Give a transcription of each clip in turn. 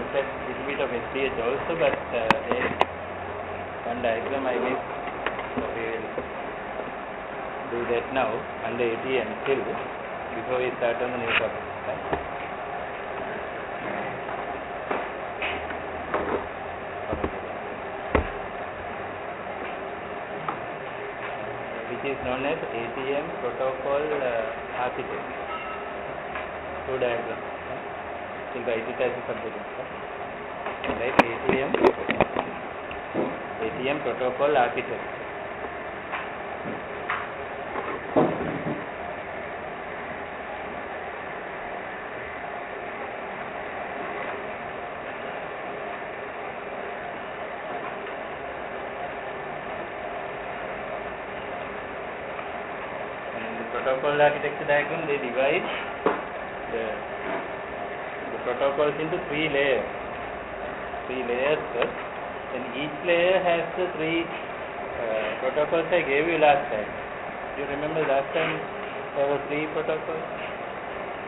looked at a little bit of SDH also, but one diagram I missed, so we will do that now under ATM still before we start on the new topic. Right? Which is known as ATM protocol architecture. Two diagrams. We'll write it as a subject. Right? ATM protocol architecture. Protocol architecture diagram, they divide the protocols into three layers. First, and each layer has the three protocols I gave you last time. You remember last time there were three protocols.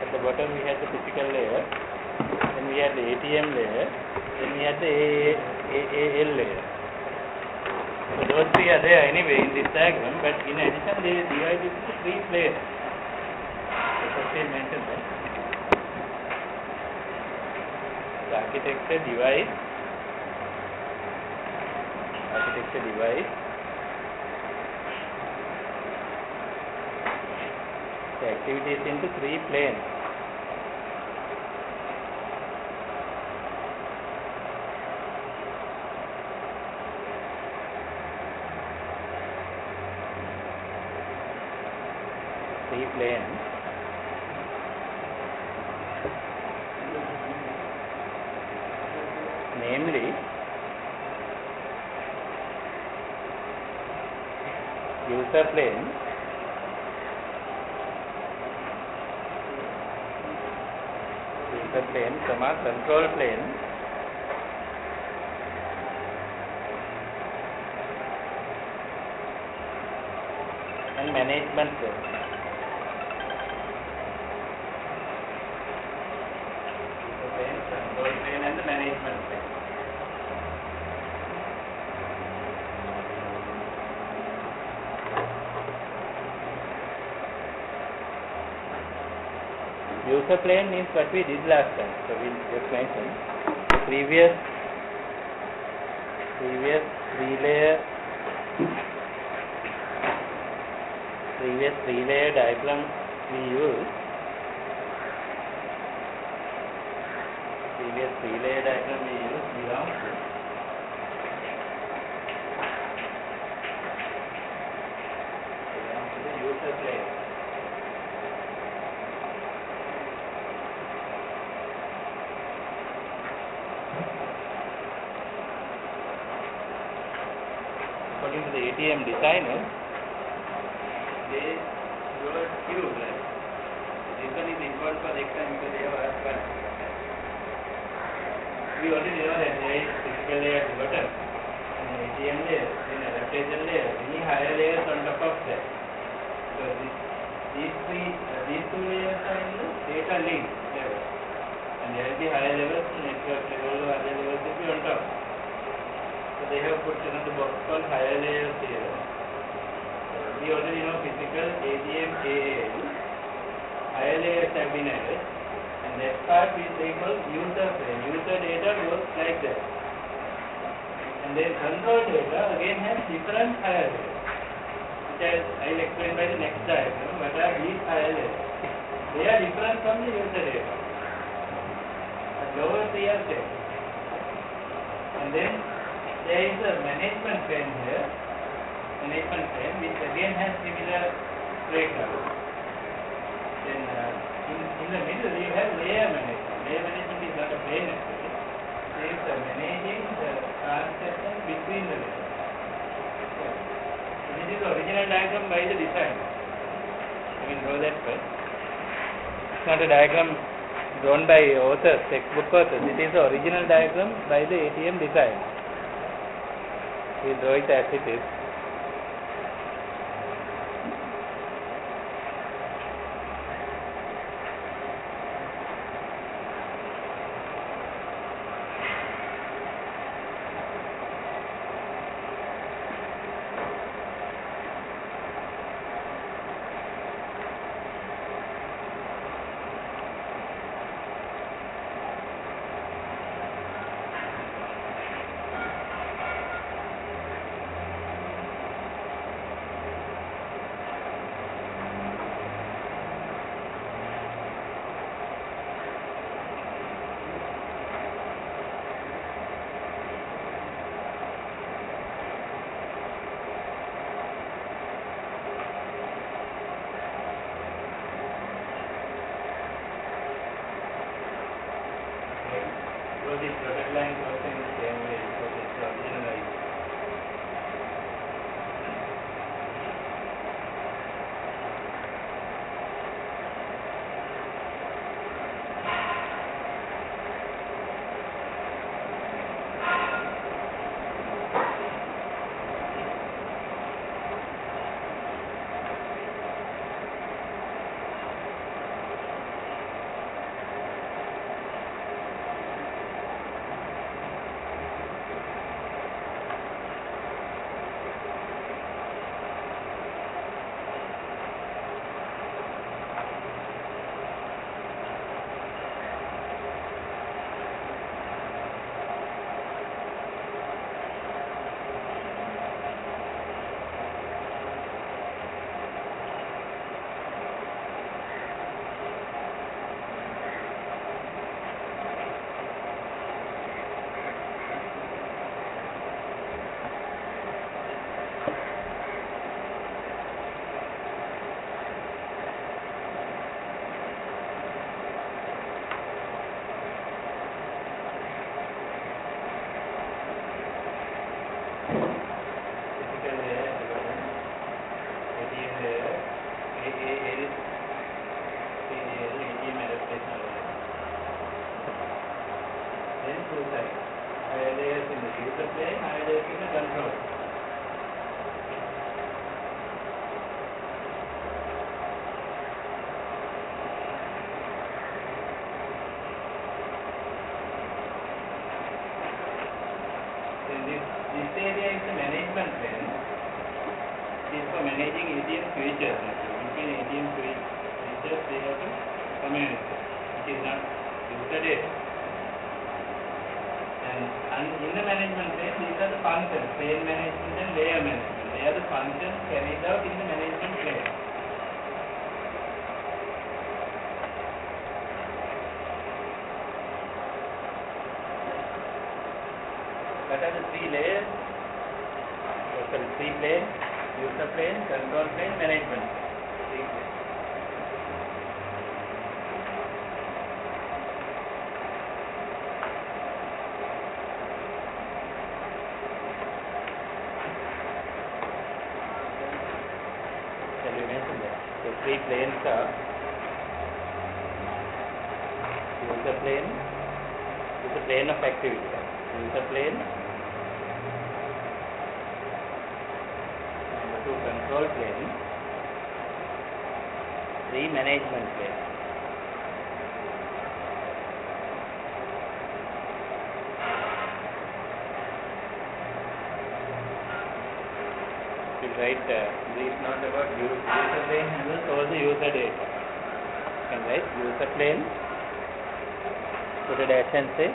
At the bottom we had the physical layer, then we had the ATM layer, then we had the AAL layer. So those three are there anyway in this diagram, but in addition they divide it into three layers. So first I mentioned that. The architecture divides the activities into three planes. Namely, user plane, control plane, and management plane. Control plane and the management plane. User plane means what we did last time. So we'll just mention the previous three layer diagram we used. Belongs to the user plane. According to the ATM designers, they draw a cube, right? This one is important for the exam because they have asked one. We already know that there is physical layer at the bottom, and ATM layer, then adaptation layer, any higher layers on top of that. So these two layers are in the data link level, and there will be higher levels, network level, or other levels will be on top. So they have put another box called higher layers here. We already know physical, ATM, AAL. Higher layers have been added, and that part is they call user plane. User data goes like that. And then control data again has different higher layers, which I will explain by the next diagram. What are these higher layers? They are different from the user data. At lower three are same. And then there is a management plane here, which again has similar breakdown. Then in the middle you have layer management. Layer management is not a plane actually. It is managing the transaction between the layers. So this is the original diagram by the designer. You can draw that first. It's not a diagram drawn by authors, textbook authors. It is the original diagram by the ATM designer. We will draw it as it is. So this dotted line works in the same way, so it's the original idea. This area is the management plane. It is for managing ATM switches. Between ATM switches, they have to communicate. It is not user data. And in the management plane, these are the functions: plane management and layer management. They are the functions carried out in the management plane. What are the three layers? Three plane, user plane, control plane, management plane. Three planes. Shall we mention that? So three planes are user plane is the plane of activity. User plane. Control plane, the management plane. You write this not about user plane handles all the user data. You can write user plane, put a dash and say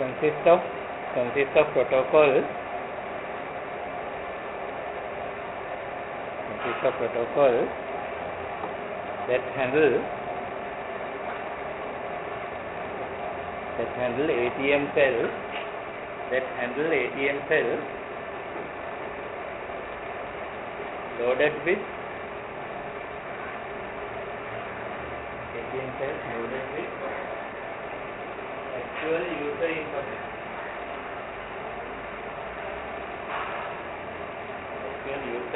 consists of protocol that handle ATM cells loaded with actual user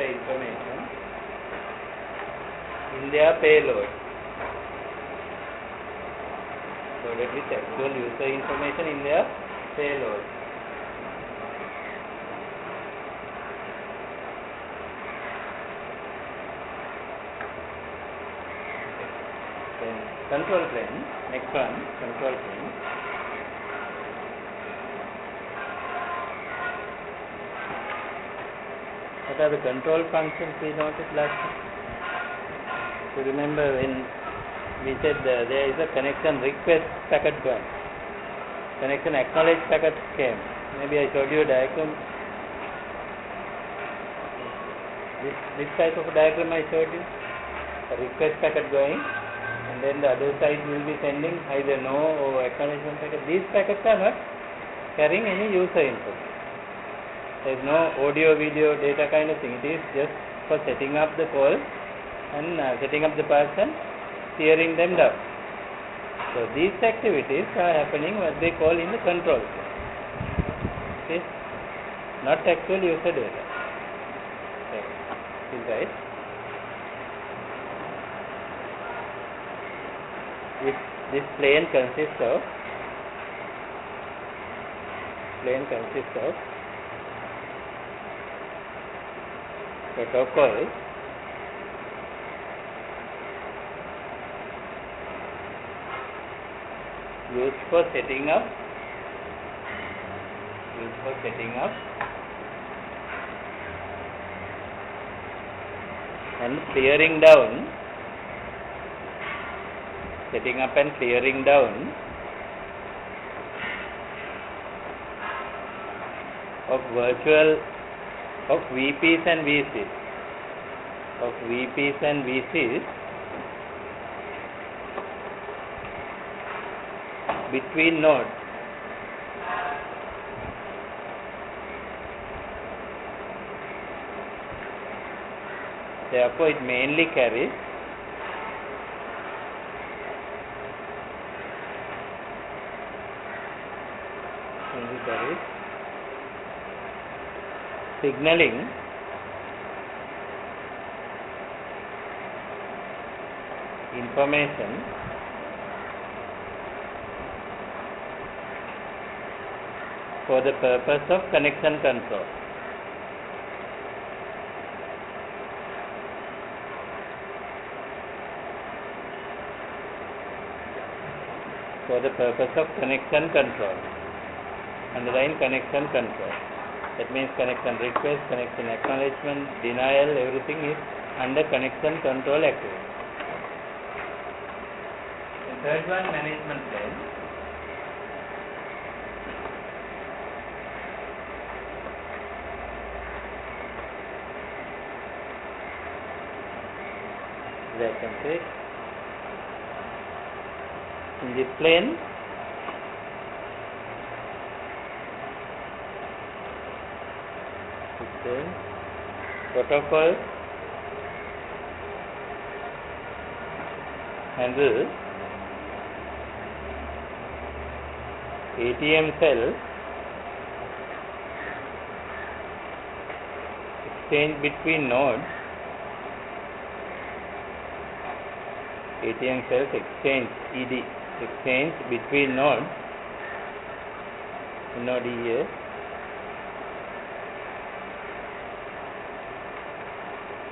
information. In their payload, loaded with actual user information in their payload. Then control plane, next one, control plane. What are the control functions we noticed last time? So remember when we said there is a connection request packet going. Connection acknowledge packet came. Maybe I showed you a diagram. This type of diagram I showed you. A request packet going, and then the other side will be sending either no or acknowledgement packet. These packets are not carrying any user input. There is no audio, video, data kind of thing. It is just for setting up the call and setting up the paths and steering them down. So these activities are happening what they call in the control plane. Okay, not actual user data. Okay. Is right. If this plane consists of protocol used for setting up and clearing down, setting up and clearing down of VPs and VCs between nodes. Therefore, it mainly carries signaling information for the purpose of connection control. Underline connection control. That means connection request, connection acknowledgement, denial, everything is under connection control activity. The third one, management plane. I can say in this plane protocol handle ATM cell exchange between nodes. ATM cells exchange between nodes, node ES,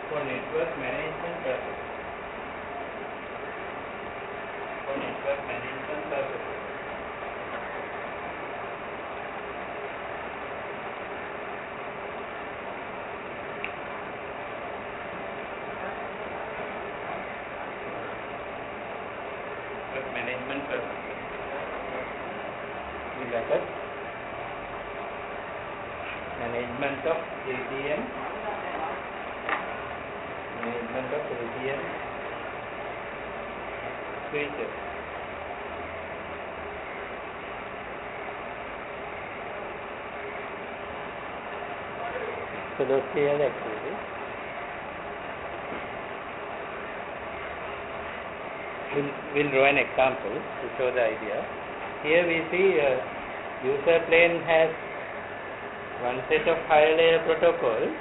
for network management purposes. Management of ATM switches. So those three are the activities. We'll draw an example to show the idea. Here we see user plane has one set of higher layer protocols.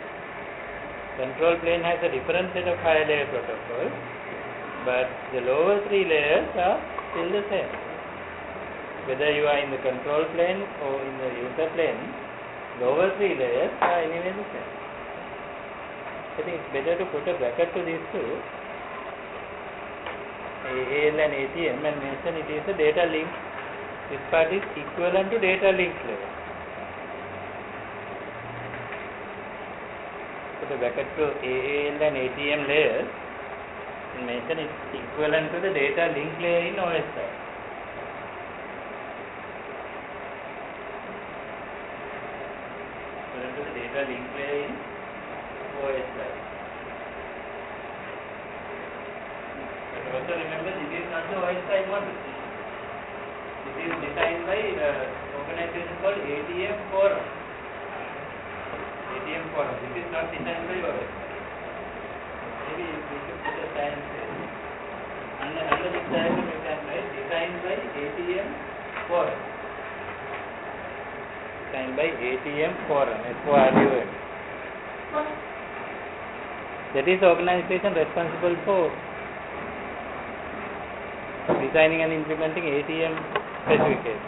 Control plane has a different set of higher layer protocols, but the lower three layers are still the same. Whether you are in the control plane or in the user plane, lower three layers are anyway the same. I think it's better to put a bracket to these two, AL and ATM, and mention it is a data link. This part is equivalent to data link layer. Put a bracket to AAL and ATM layers and mention it is equivalent to the data link layer in OS side. Equivalent to the data link layer in OS side. But also remember, this is not the OS side model. This is designed by an organization called ATM Forum. This is not designed by OS. maybe we should put a science there. Under this diagram you can write designed by ATM forum. Designed by ATM forum, FORUM. That is the organization responsible for designing and implementing ATM specifications.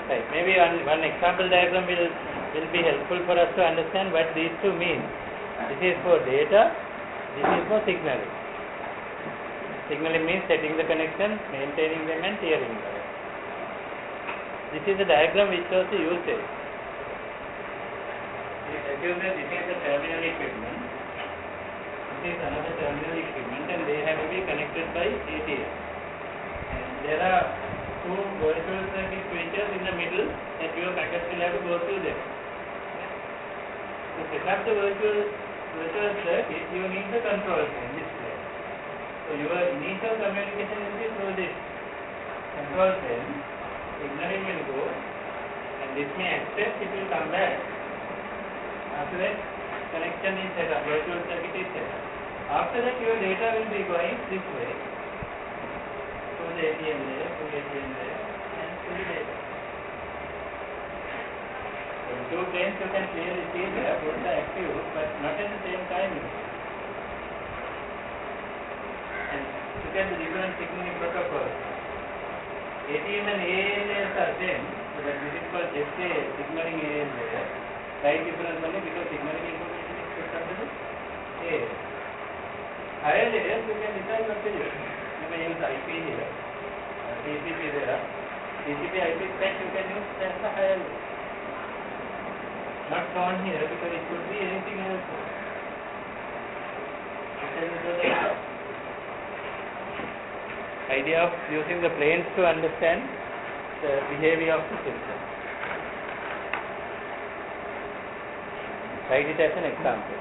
Right. Maybe one example diagram will be helpful for us to understand what these two mean. This is for data, this is for signaling. Signaling means setting the connection, maintaining them and tearing them. This is a diagram which shows the usage. Assume that this is the terminal equipment. This is another terminal equipment and they have to be connected by ATM. And there are two virtual circuit switches in the middle that your packets will have to go through them. To set up the virtual circuit, you need the control plane display. So your initial communication will be through this control plane. Signaling will go and this may accept, it will come back. After that, connection is set up, virtual circuit is set up. After that, your data will be going this way. To the ATM layer, to the ATM layer, and to the data. So the two planes you can clearly see there, both are active, but not at the same time. And look at the different signaling protocols. ATM and AAL layers are same, so that this is called SA, signaling AAL layer. Slight difference only because signaling information is put under the AAL. Higher layers you can decide what to use. You may use IP here, TCP there, TCP IP stack you can use as a higher layer. Not shown here because it could be anything else. Idea of using the planes to understand the behavior of the system. Write it as an example.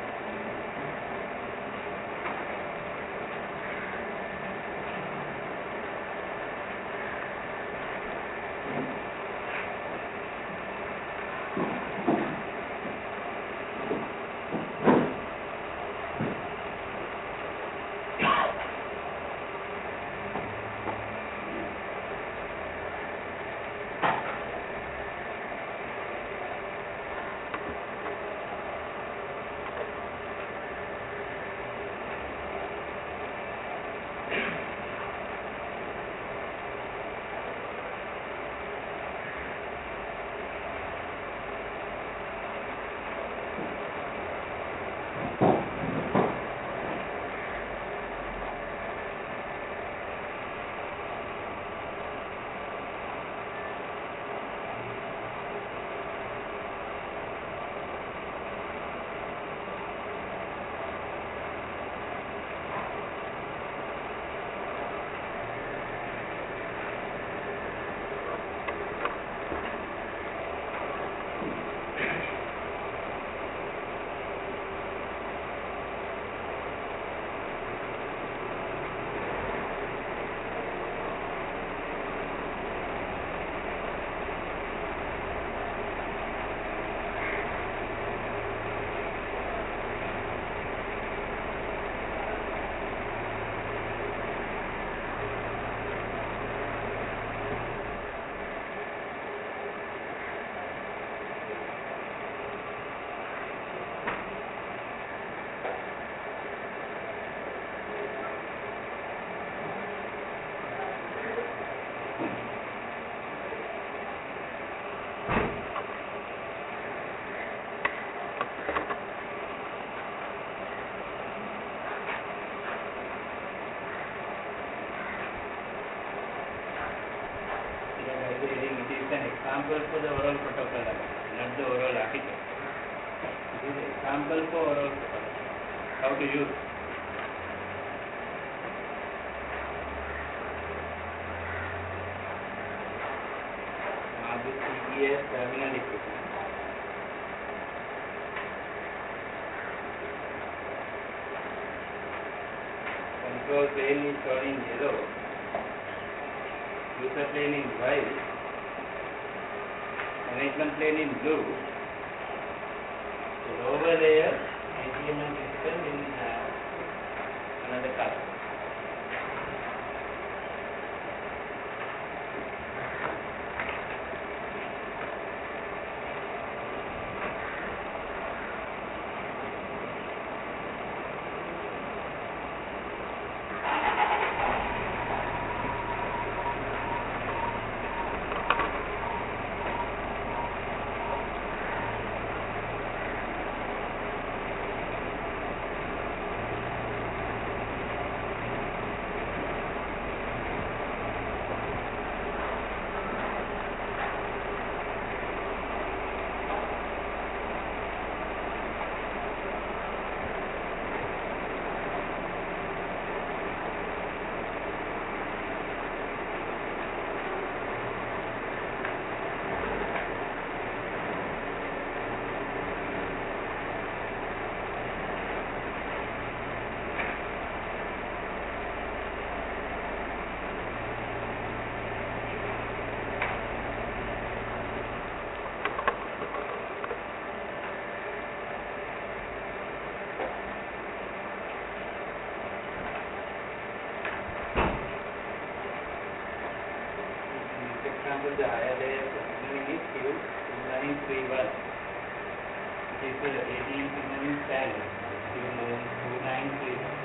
Example for the oral protocol, not the oral architecture. This is example for oral protocol. How to use. Now this CPS terminal equipment. Control plane is shown in yellow. User plane in white. management plane in blue. The lower layer ATM and physical in another color. Example, the higher layer signaling is Q2931. It is the ATM signaling standard Q2931.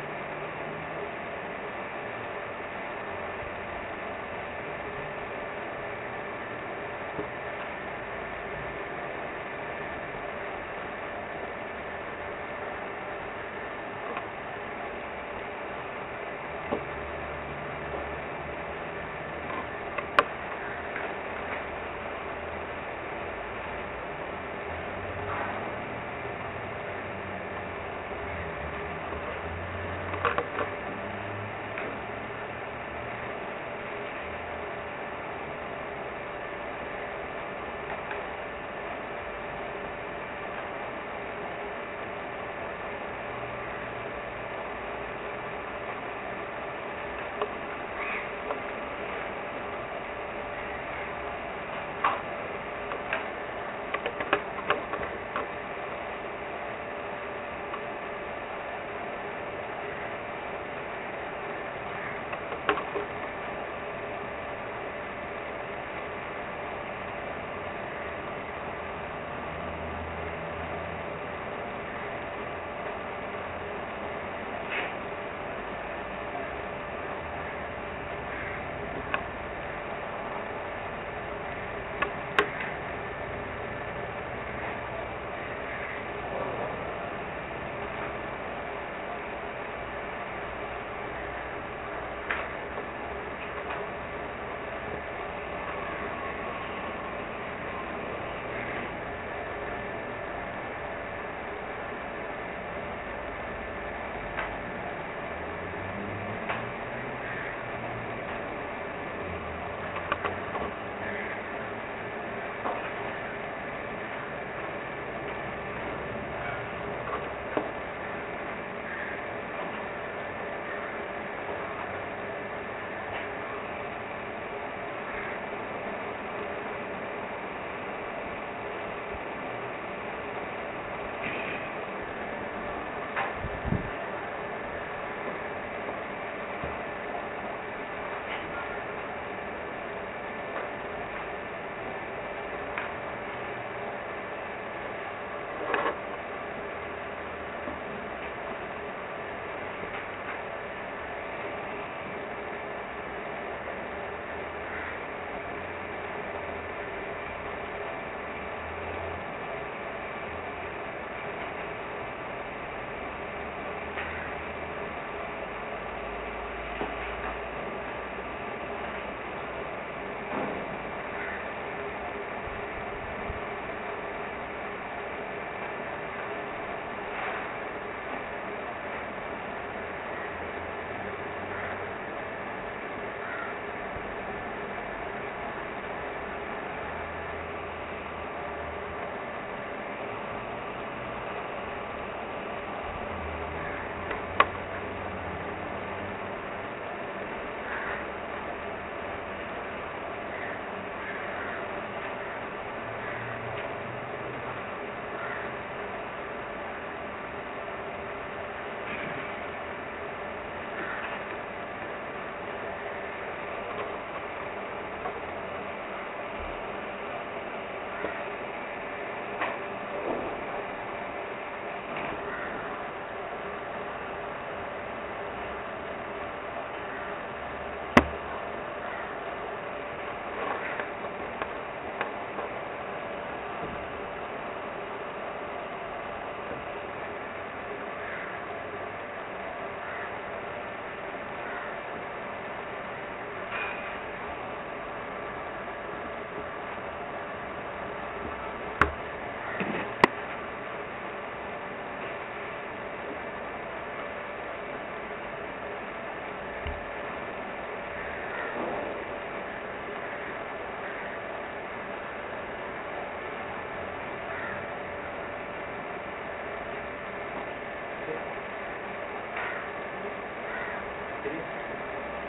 actually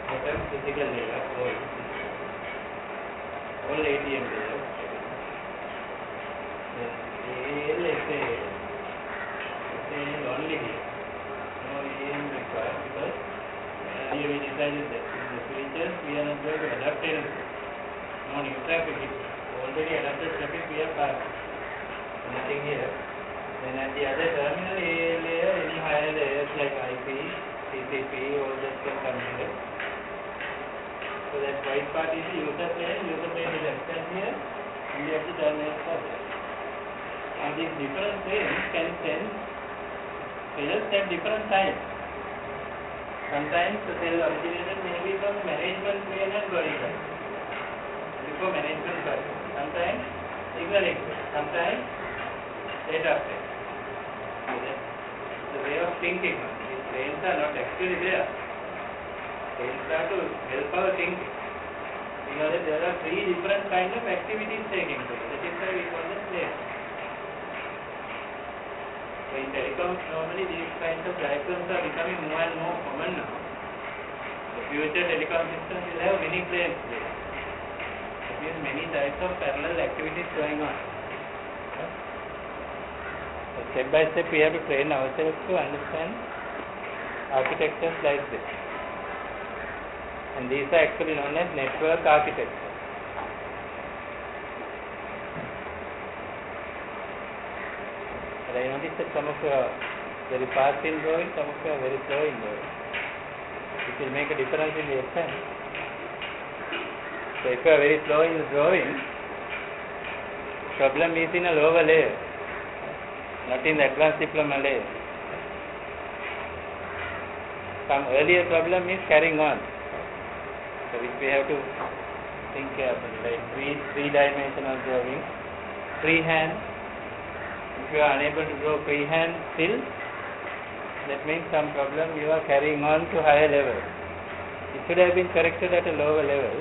bottom physical layer, all ATM layers. Then let's say only here. No EM required because here we decided that in the future we are not going to adapt anything. No new traffic. Already adapted traffic we have passed. Nothing here. Then at the other terminal layer, any higher layers like IP, TCP, all that can come here. So that white part is the user plane is extended here, and the other terminals are there. And these different planes can send cells at different times. Sometimes the cell originated maybe from management plane and body plane. Before management plane. Sometimes signaling plane. Sometimes data plane. So that's the way of thinking. These planes are not actually there. Planes are to help our thinking. Because there are three different kinds of activities taking place. That is why we call them planes. So in telecoms, normally these kinds of diagrams are becoming more and more common now. The future telecom systems will have many planes there. That means many types of parallel activities going on. So step by step we have to train ourselves to understand architectures like this. And these are actually known as network architecture. But I noticed that some of you are very fast in drawing, some of you are very slow in drawing. It will make a difference in the exam. So if you are very slow in drawing, problem is in a lower layer, not in the advanced diploma layer. Some earlier problem is carrying on. So which we have to think carefully, like three-dimensional drawing, freehand. If you are unable to draw freehand still, that means some problem you are carrying on to higher level. It should have been corrected at a lower level,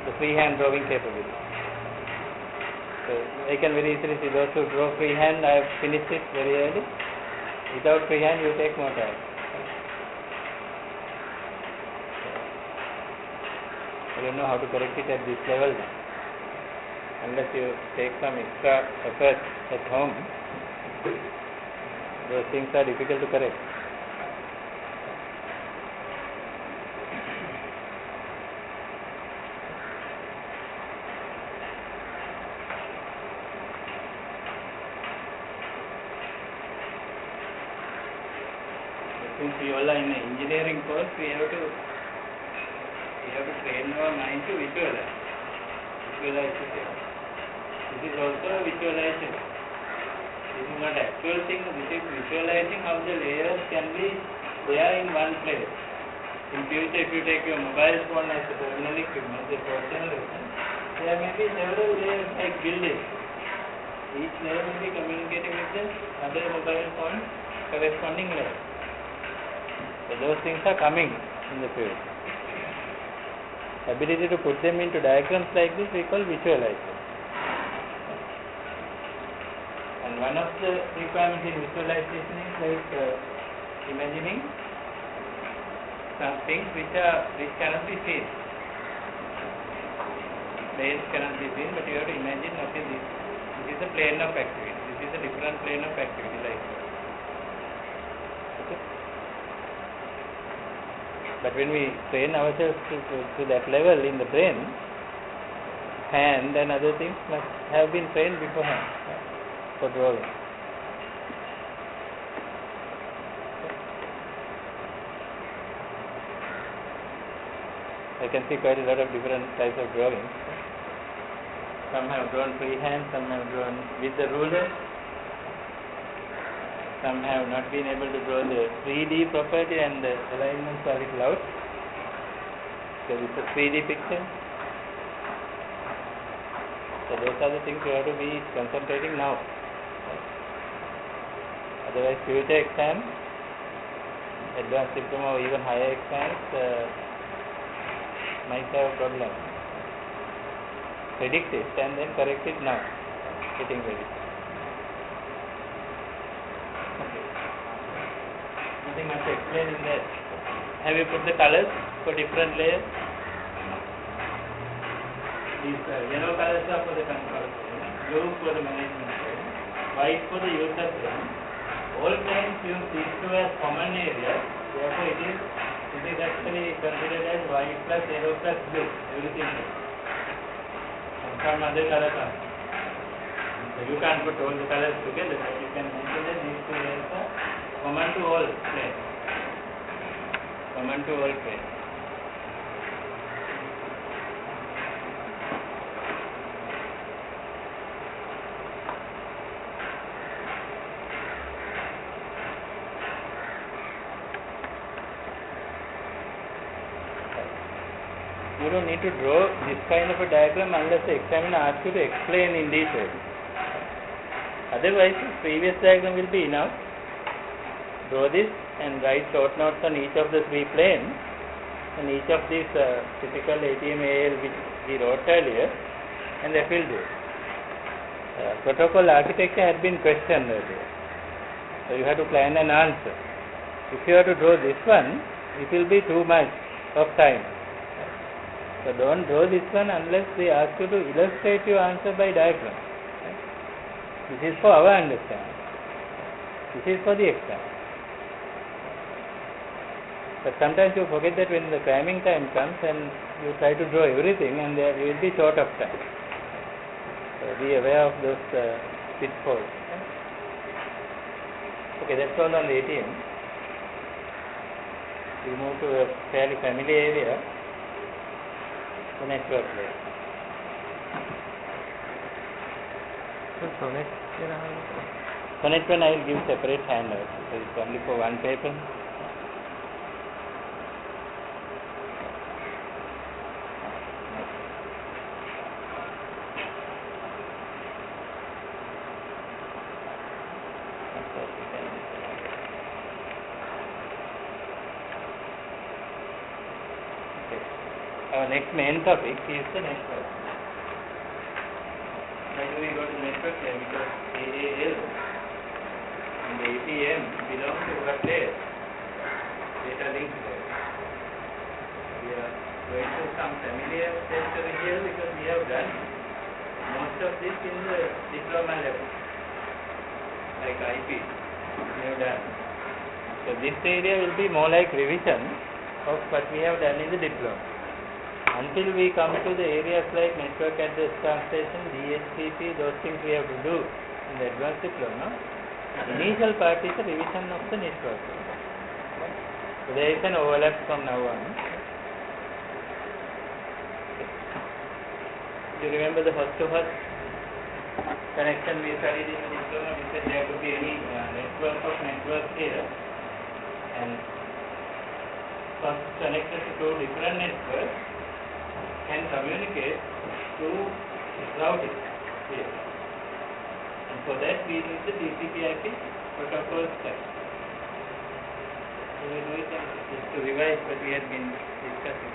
the freehand drawing capability. So I can very easily see those who draw freehand, I have finished it very early. Without freehand you take more time. I don't know how to correct it at this level now. Unless you take some extra effort at home, those things are difficult to correct. Since we all are in an engineering course, we have to train our mind to visualize the thing. This is also visualization. This is not actual thing, this is visualizing how the layers can be there in one place. In future, if you take your mobile phone as a terminal equipment, a personal equipment, there may be several layers like buildings. Each layer may be communicating with the other mobile phone corresponding layer. So those things are coming in the future. Ability to put them into diagrams like this we call visualization. And one of the requirements in visualization is like imagining some things which cannot be seen. Planes cannot be seen, but you have to imagine, okay, this is a plane of activity. This is a different plane of activity like that. Okay? But when we train ourselves to that level in the brain, hand and other things must have been trained beforehand for drawing. I can see quite a lot of different types of drawings. Some have drawn freehand, some have drawn with the ruler, some have not been able to draw the 3D property and the alignments are a little out. So it's a 3D picture. So those are the things you have to be concentrating now. Otherwise future exams, advanced diploma or even higher exams might have a problem. Predict it and then correct it now, getting ready. Okay. Nothing nothing much explained in that. Have you put the colors for different layers? These yellow colors are for the control plane, blue for the management plane, white for the user plane. All planes use these two as common areas. Therefore, it is actually considered as white plus yellow plus blue. Everything else. Some other colors are. So you can't put all the colors together, but you can mention that these two layers are common to all planes. Common to all planes. You don't need to draw this kind of a diagram unless the examiner asks you to explain in detail. Otherwise, the previous diagram will be enough. Draw this and write short notes on each of the three planes and each of these typical ATM AL which we wrote earlier, and that will do. Protocol architecture had been questioned earlier, so you have to plan an answer. If you have to draw this one, it will be too much of time. So don't draw this one unless they ask you to illustrate your answer by diagram. This is for our understanding. This is for the exam. But sometimes you forget that when the cramming time comes and you try to draw everything and you will be short of time. So be aware of those pitfalls. Okay, that's all on the ATM. We move to a fairly familiar area. The network layer. So next one I will give separate handout. So it's only for one paper. Our next main topic is the network. Why do we go to network here? Because AAL and the ATM belong to what layer? Data link layer. We are going to some familiar territory here because we have done most of this in the diploma level, like IP. We have done. So this area will be more like revision of what we have done in the diploma. Until we come to the areas like network address translation, DHCP, those things we have to do in the advanced diploma. The initial part is a revision of the network. So there is an overlap from now on. You remember the host-to-host connection we studied in the diploma? We said there could be any network of networks here, and first connected to two different networks can communicate to routing here. And for that we need the TCP/IP protocol stack. So we do it just to revise what we had been discussing.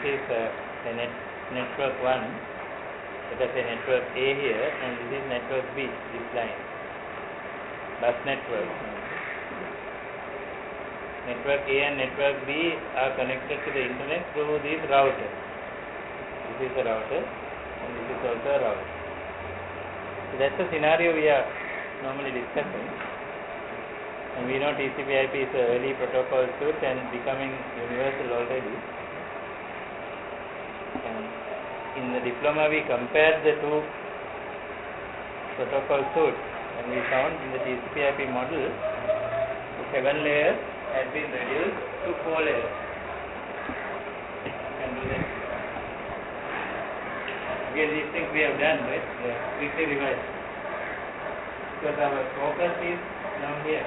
this is a network 1, let us say network A here, and this is network B, this line, bus network. Network A and network B are connected to the internet through these routers. This is a router and this is also a router. So that's the scenario we are normally discussing. And we know TCP/IP is an early protocol suite and becoming universal already. And in the diploma we compared the two protocol suites, and we found in the TCP/IP model the 7 layers had been reduced to 4 layers. Can do that. Again, these things we have done, right? We have quickly revised. Because our focus is now here.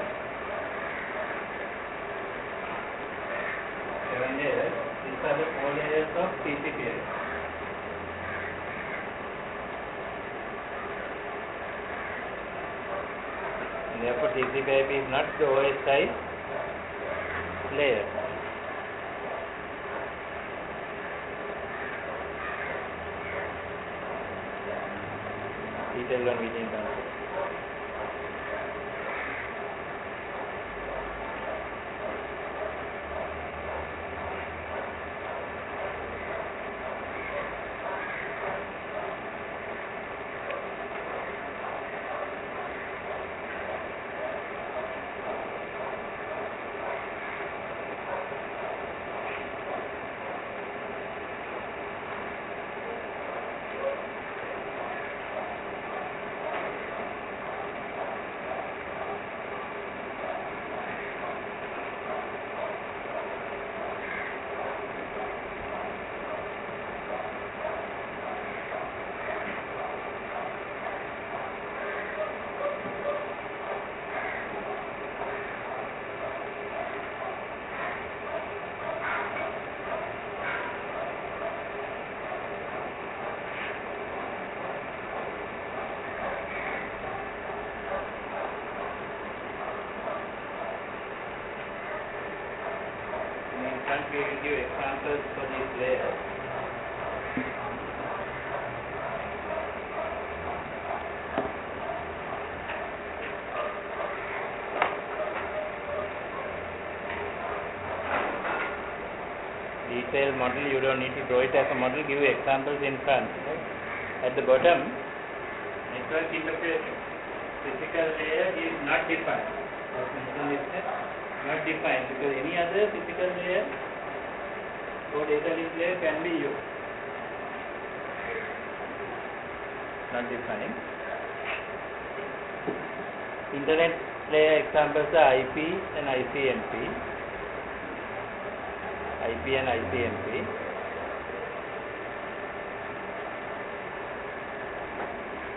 7 layers. These are the 4 layers of TCP/IP. And therefore, TCP/IP is not the OSI layer. Detailed one we didn't answer. We will give examples for these layers. Detailed model, you don't need to draw it as a model, give examples in front. Right? At the bottom, network interface physical layer is not defined. As mentioned is that not defined, because any other physical layer or data link layer can be used. Not defined. Internet layer examples are IP and ICMP. IP and ICMP.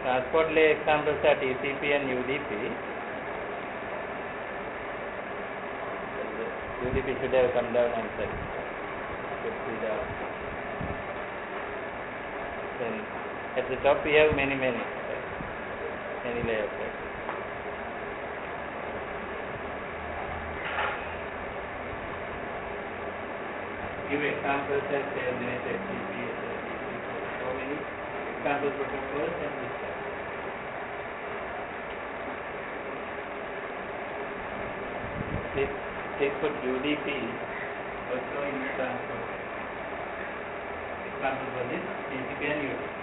Transport layer examples are TCP and UDP. UDP should have come down and said. Then at the top we have many layers. Give examples as Telnet, FTP, so many example protocols and this type. Please put UDP also in the transport. Example for this TCP and UDP.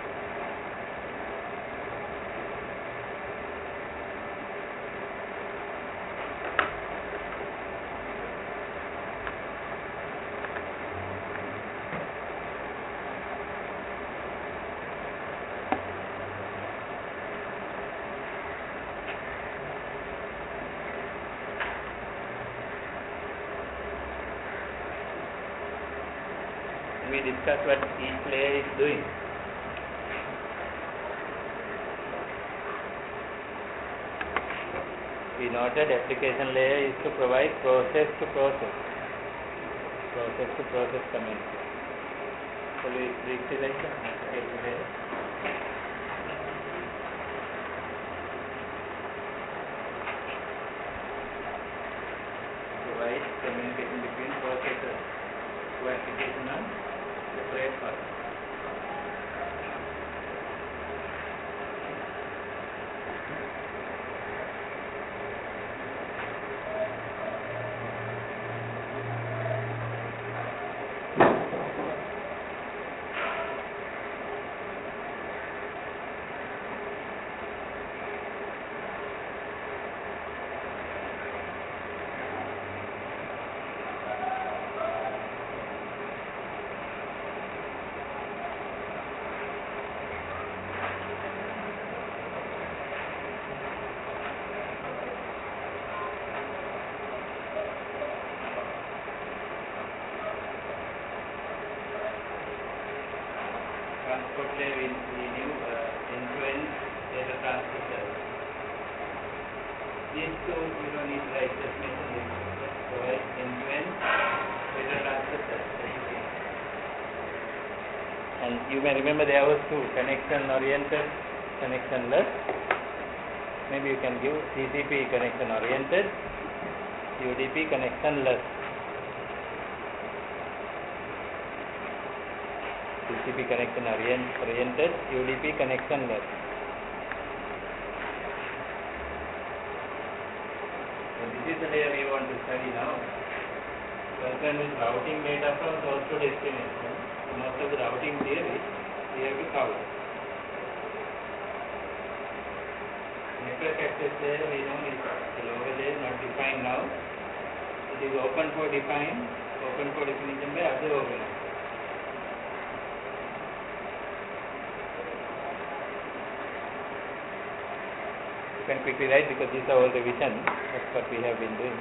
We discuss what each layer is doing. We noted application layer is to provide process to process communication. So we visualize the application layer. Provide communication between processors to application on separate first. Transport layer we knew end-to-end data transfer service. These two you don't need to write, just mention this. Provide end-to-end data transfer service. And you may remember there was two, connection-oriented, connection-less. Maybe you can give TCP connection-oriented, UDP connection-less. TCP connection oriented, UDP connectionless. So this is the layer we want to study now. Concerned with routing data from source to destination. Most of the routing theory we have to cover. Network access layer we know is the lower layer, not defined now. It is open for definition by other organizers. You can quickly write because these are all revision. That's what we have been doing.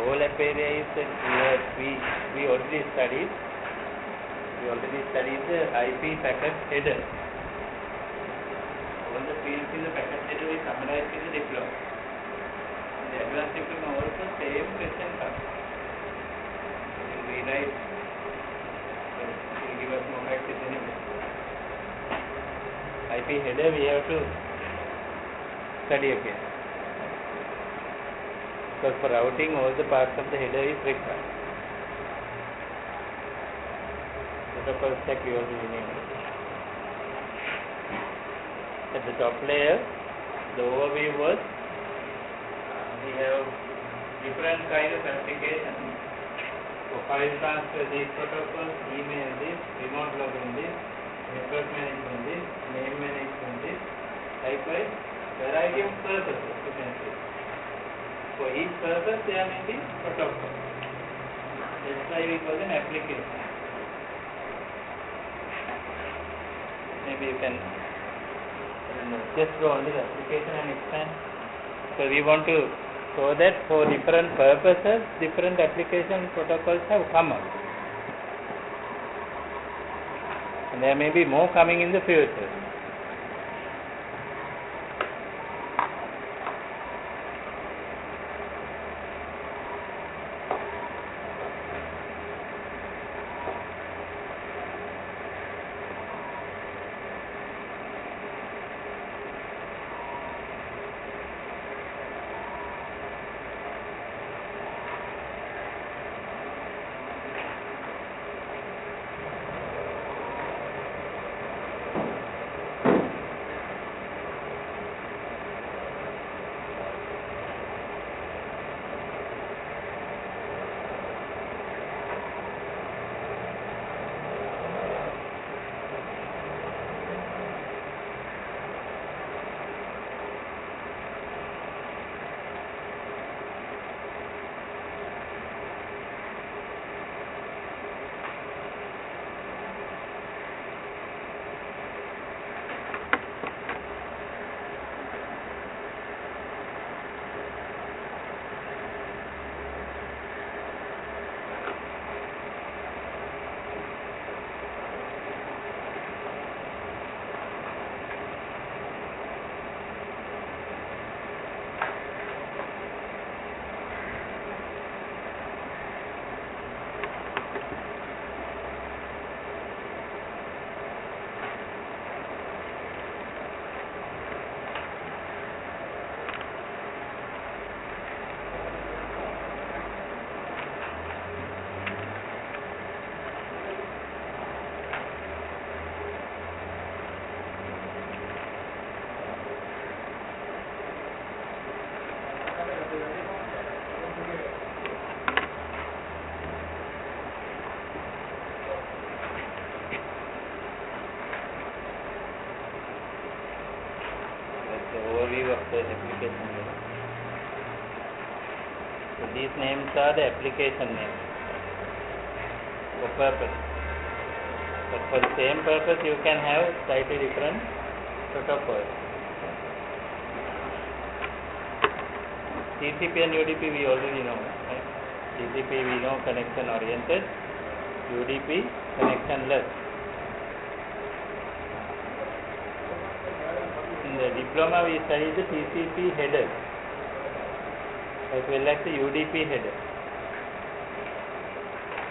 Overlap area is that we already studied. We already studied the IP packet header. All the fields in the packet header is summarized in the diploma. In the advanced diploma also same question comes. You will rewrite. It will give us more practice anyway. IP header we have to study again. Because for routing all the parts of the header is required. Protocol stack we already knew. At the top layer, the overview was we have different kinds of applications. For file transfer these protocols, email this, remote login this, network management this, name management this. Likewise, variety of purposes you can see. For each purpose there may be protocol. That's why we call them applications. Maybe you can just go only the application and expand. So we want to show that for different purposes, different application protocols have come up. And there may be more coming in the future. These names are the application names for purpose. But for the same purpose, you can have slightly different protocols. TCP and UDP we already know, right? TCP we know connection oriented, UDP connectionless. In the diploma we study the TCP header as well as the UDP header.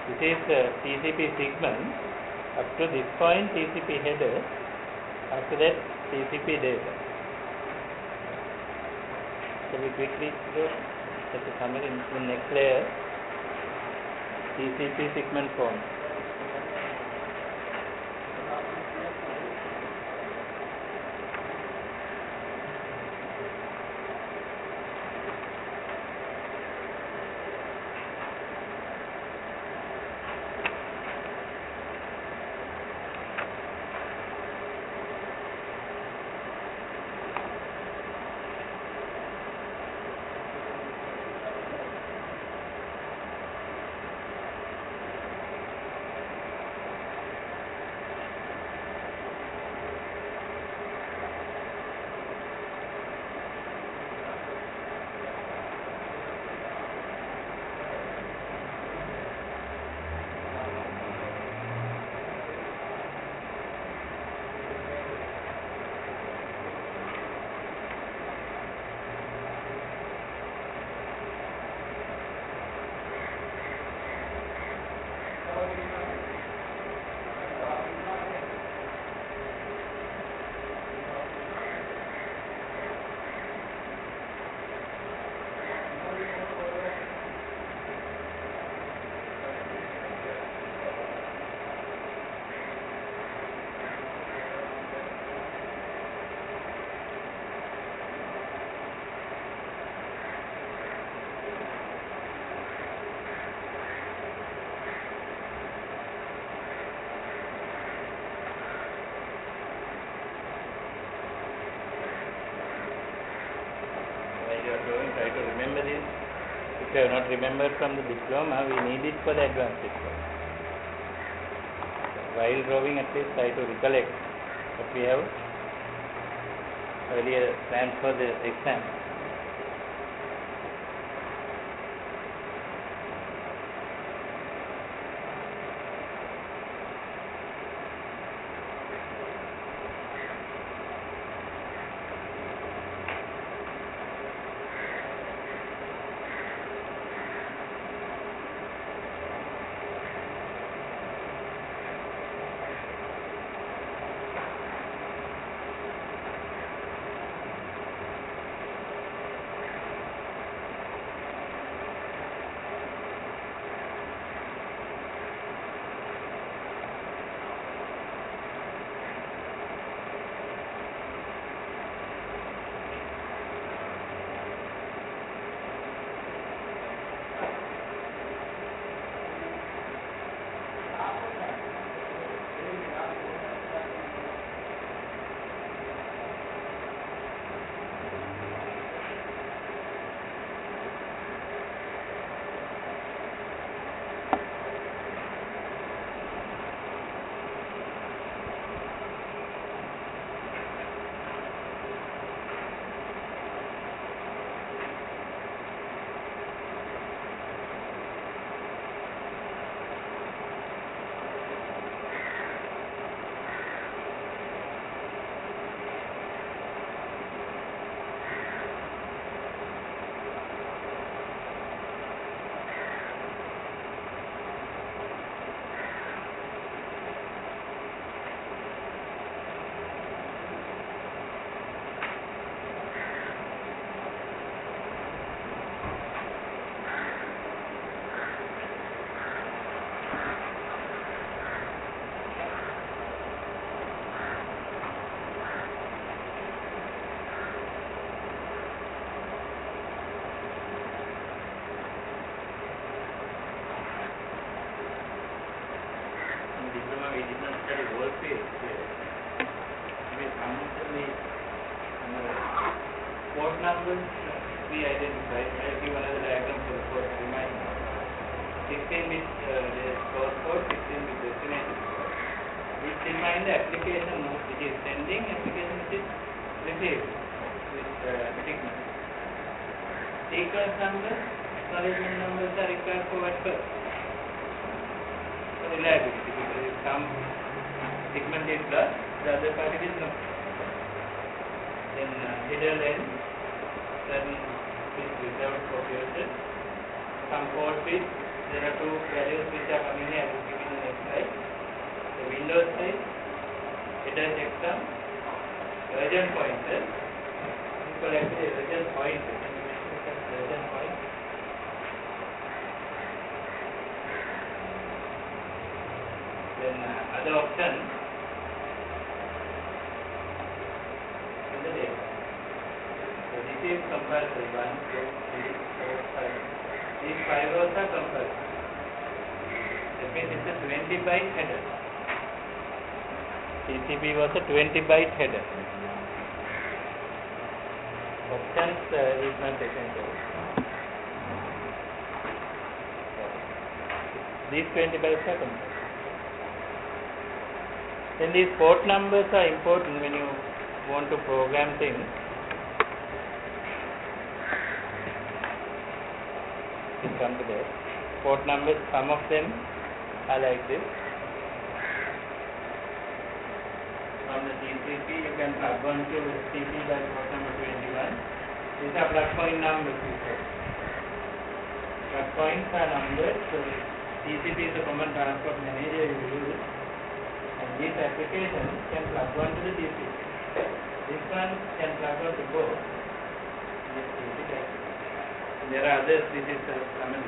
This is the TCP segment. Up to this point TCP header, after that TCP data. So we quickly go at the summary in the next layer, TCP segment form. Try to remember this. If you have not remembered from the diploma, we need it for the advanced diploma. While drawing, at least try to recollect what we have earlier planned for the exam. we did not study voltage here. We come to the port numbers pre-identified. I will give another diagram for the first reminder. 16-bit source code, 16-bit destination code. Which define the application mode which is sending, application which is receiving with segment. Sequence numbers, acknowledgement numbers are required for what purpose? For reliability, because if some segment is lost, the other part is not. Then header length, certain bits without confusion. Some code bits, there are two values which are coming here, I will give in the next slide. The Windows size, header checksum, version pointer, equal actually version pointer. Version point. Then other option in the data. So this is compulsory. 1, 2, 3, 4, 5. These 5 rows are compulsory. That means it's a 20-byte header. TCP was a 20-byte header. Options is not essential. These 20 bytes are compulsory. Then these port numbers are important when you want to program things. We'll come to that. Port numbers, some of them are like this. From the TCP, you can plug one to TCP by port number 21. These are plug point numbers. Plug points are numbers. So TCP is the common transport manager you use. And this application can plug one to the TCP. This one can plug one to both. There are others, this is common.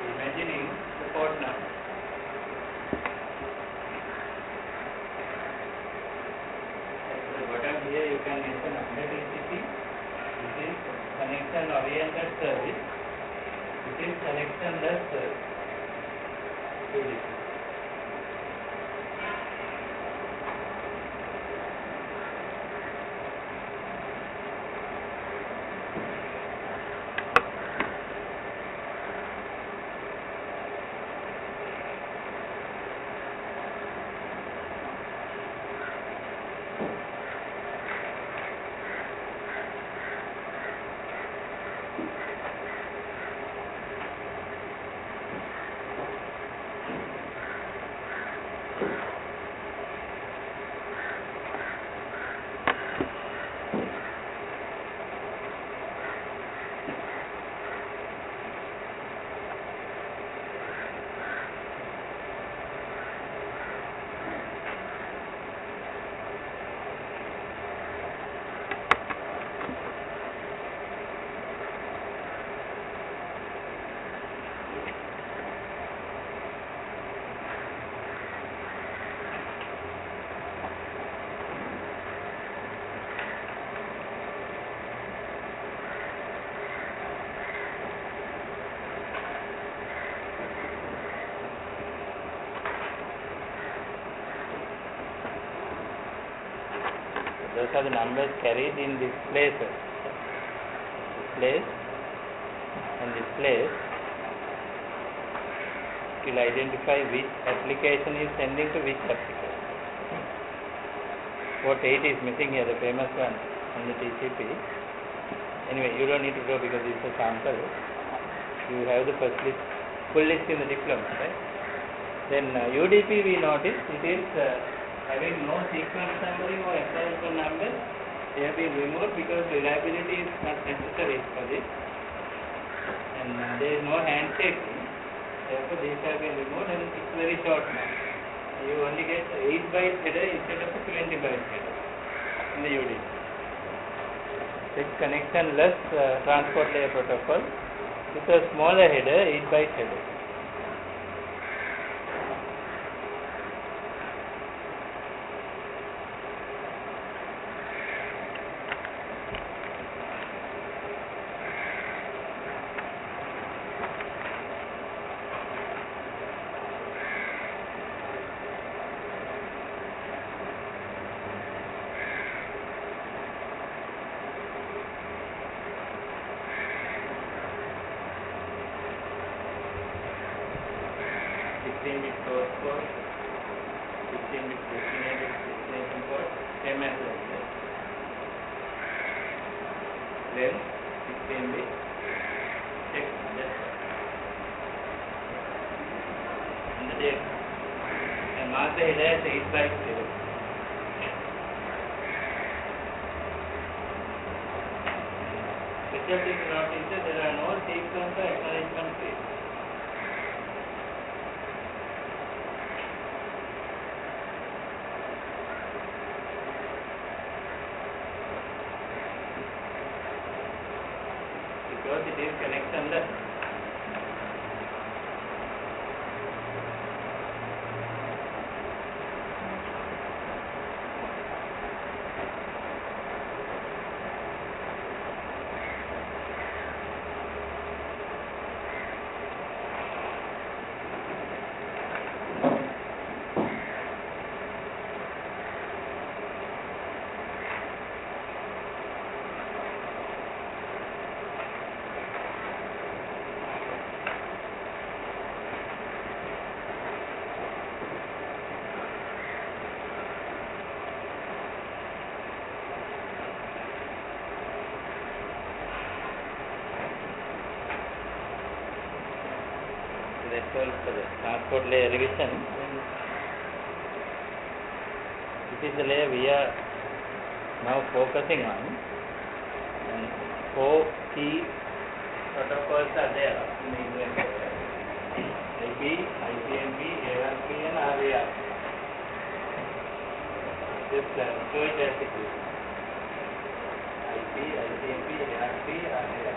Imagining the port number. At the bottom here you can mention under TCP. This is connection oriented service. This is connectionless service. Those are the numbers carried in this place. This place and this place. It will identify which application is sending to which application. Port 8 is missing here, the famous one on the TCP. Anyway, you don't need to go because it's a sample. You have the first list, full list in the diploma, right? Then UDP we notice it is having no sequence numbering or acknowledgement number. They have been removed because reliability is not necessary for this. And there is no handshaking. Therefore, these have been removed and it's very short now. You only get 8 byte header instead of a 20 byte header in the UDP. It's connectionless transport layer protocol with a smaller header, 8 byte header. Bit source port, 16-bit destination port, same as like that. Then 16-bit text, that's all. And the date. And mark the header as 8 byte header. Special thing to notice that there are no sequence or acknowledgement phase. Because it is connectionless. That's all for the transport layer revision. This is the layer we are now focusing on, and 4 key protocols are there in the Internet. IP, IPMP, ARP and RAR. Just show it as it is. IP, IPMP, ARP, RAR.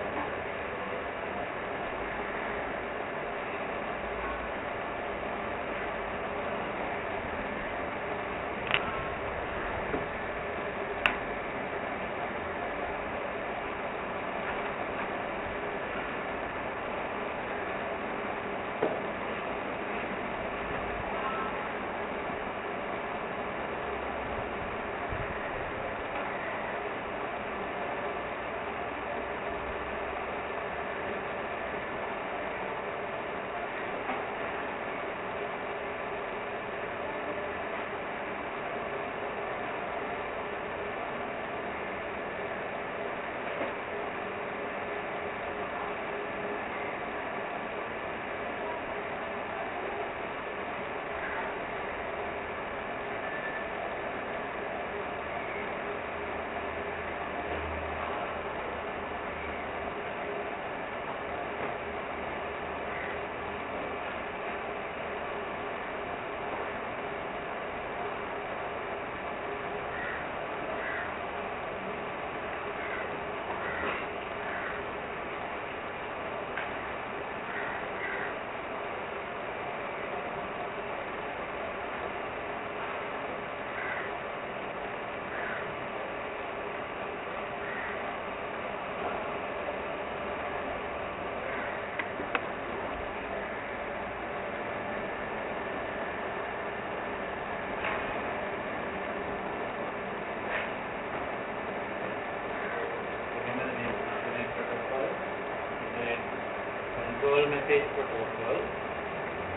Control message protocol,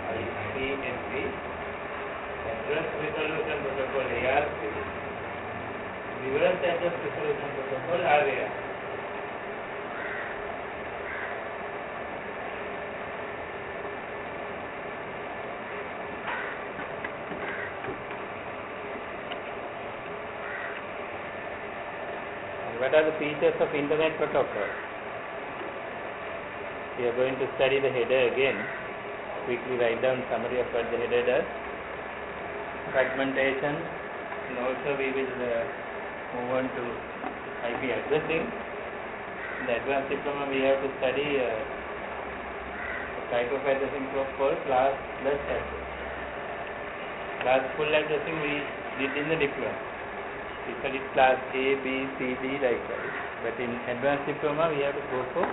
IPMP, address resolution protocol, ARP, reverse address resolution protocol, RAR. And what are the features of Internet protocol? We are going to study the header again. Quickly write down summary of what the header does. Fragmentation, and also we will move on to IP addressing. In the advanced diploma, we have to study type of addressing called class plus address. Class full addressing we did in the diploma. We studied class A, B, C, D like that. But in advanced diploma, we have to go for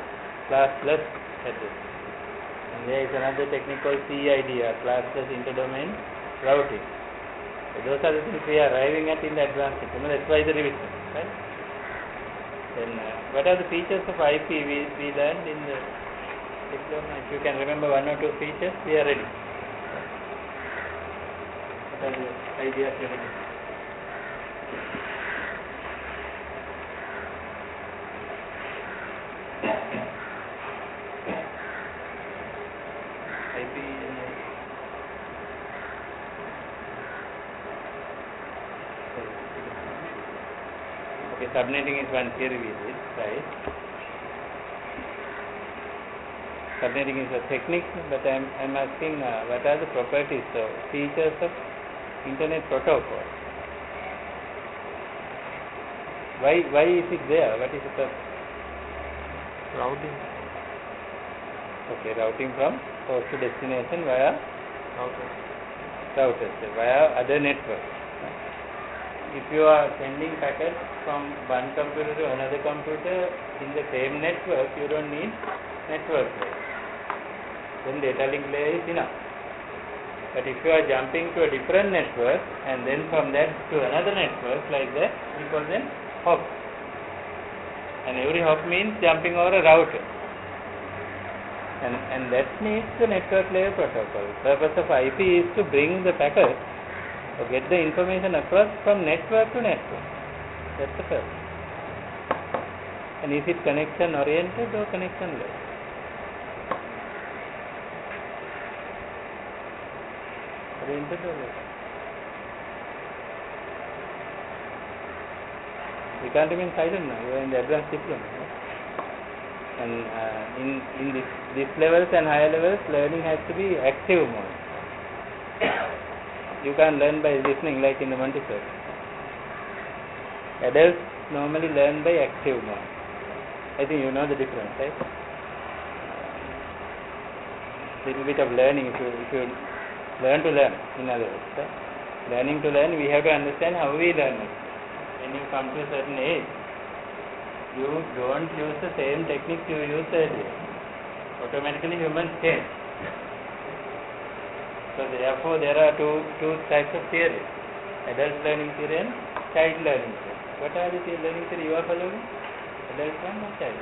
class plus addressing. And there is another technique called CIDR, class plus interdomain routing. So those are the things we are arriving at in the advanced diploma. That's why the revision, right? Then what are the features of IP we learned in the diploma? If you can remember one or two features, we are ready. What are the ideas you have? IP okay, subnetting is one theory we did, right? Subnetting is a technique, but I'm asking what are the properties or features of internet protocol? Why is it there? What is the purpose? Routing. Okay, routing from source to destination via routers, via other networks. If you are sending packets from one computer to another computer in the same network, you don't need network layer. Then data link layer is enough. But if you are jumping to a different network and then from that to another network like that, we call them hops. And every hop means jumping over a router. And that needs the network layer protocol. The purpose of IP is to bring the packet or get the information across from network to network. That's the purpose. And is it connection oriented or connection less? Oriented or less? You can't remain silent now. You are in the advanced diploma. Right? And in these levels and higher levels, learning has to be active mode. You can't learn by listening like in the Montessori. Adults normally learn by active mode. I think you know the difference, right? Little bit of learning. If you learn to learn, in other words, right? Learning to learn, we have to understand how we learn it. When you come to a certain age, you don't use the same techniques you used earlier. Automatically humans change. So therefore there are two types of theory. Adult learning theory and child learning theory. What are the learning theory you are following? Adult one or child?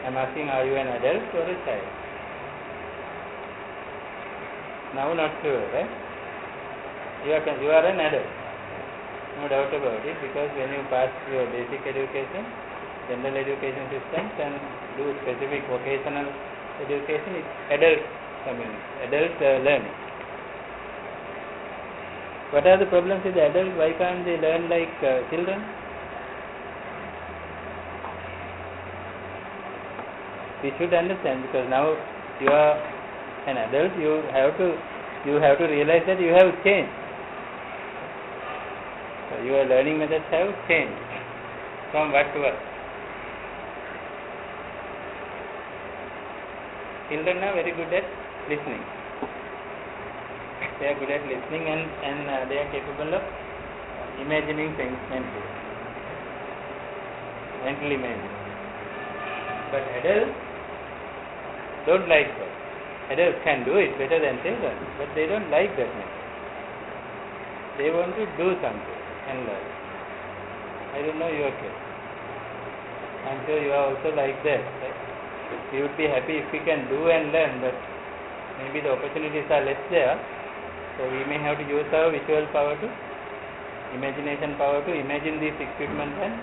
I am asking, are you an adult or a child? Now not sure, right? You are an adult. No doubt about it, because when you pass your basic education, general education systems and do specific vocational education, it's adult community, adult learning. What are the problems with the adults? Why can't they learn like children? We should understand, because now you are an adult, you have to realize that you have changed. So your learning methods have changed from what to what. Children are very good at listening. They are good at listening and they are capable of imagining things mentally. Mental imagining. But adults don't like that. Adults can do it better than children, but they don't like that method. They want to do something and learn. I don't know your case. I'm sure you are also like that, right? We would be happy if we can do and learn, but maybe the opportunities are less there. So we may have to use our visual power to, imagination power to imagine these equipment and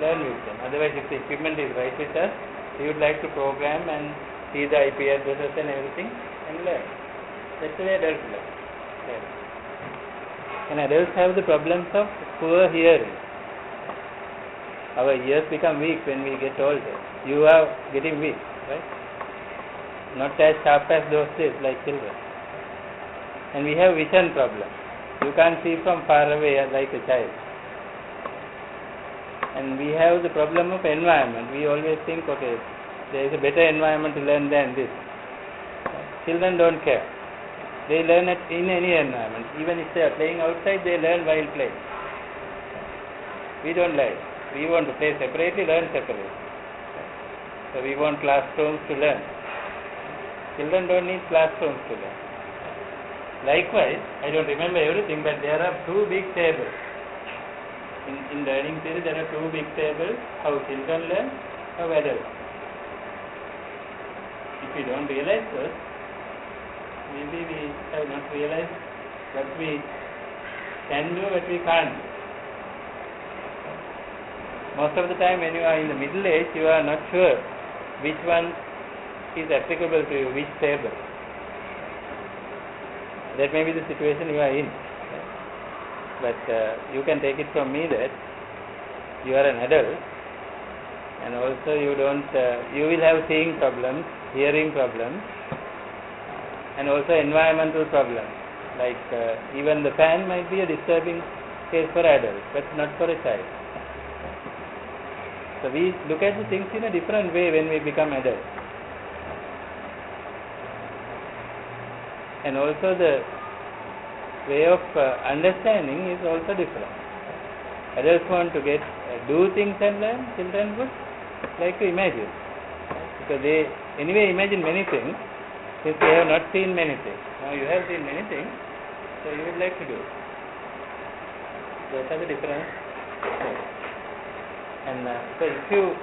learn with them. Otherwise, if the equipment is right with us, we would like to program and see the IP addresses and everything and learn. That's the way adults learn. And adults have the problems of poor hearing. Our ears become weak when we get older. You are getting weak, right? Not as sharp as those days like children. And we have vision problems. You can't see from far away like a child. And we have the problem of environment. We always think, okay, there is a better environment to learn than this. Children don't care. They learn it in any environment. Even if they are playing outside, they learn while playing. We don't like. We want to play separately, learn separately. So we want classrooms to learn. Children don't need classrooms to learn. Likewise, I don't remember everything, but there are two big tables. In learning theory, there are two big tables, how children learn, how adults. If we don't realize this, maybe we have not realized what we can do, what we can't do. Most of the time when you are in the middle age, you are not sure which one is applicable to you, which table. That may be the situation you are in. But you can take it from me that you are an adult, and also you will have seeing problems, hearing problems, and also environmental problems. Like even the fan might be a disturbing case for adults, but not for a child. So we look at the things in a different way when we become adults. And also the way of understanding is also different. Adults want to do things and learn. Children would like to imagine, because they anyway imagine many things, since they have not seen many things. Now you have seen many things, so you would like to do. Those are the difference. And so if you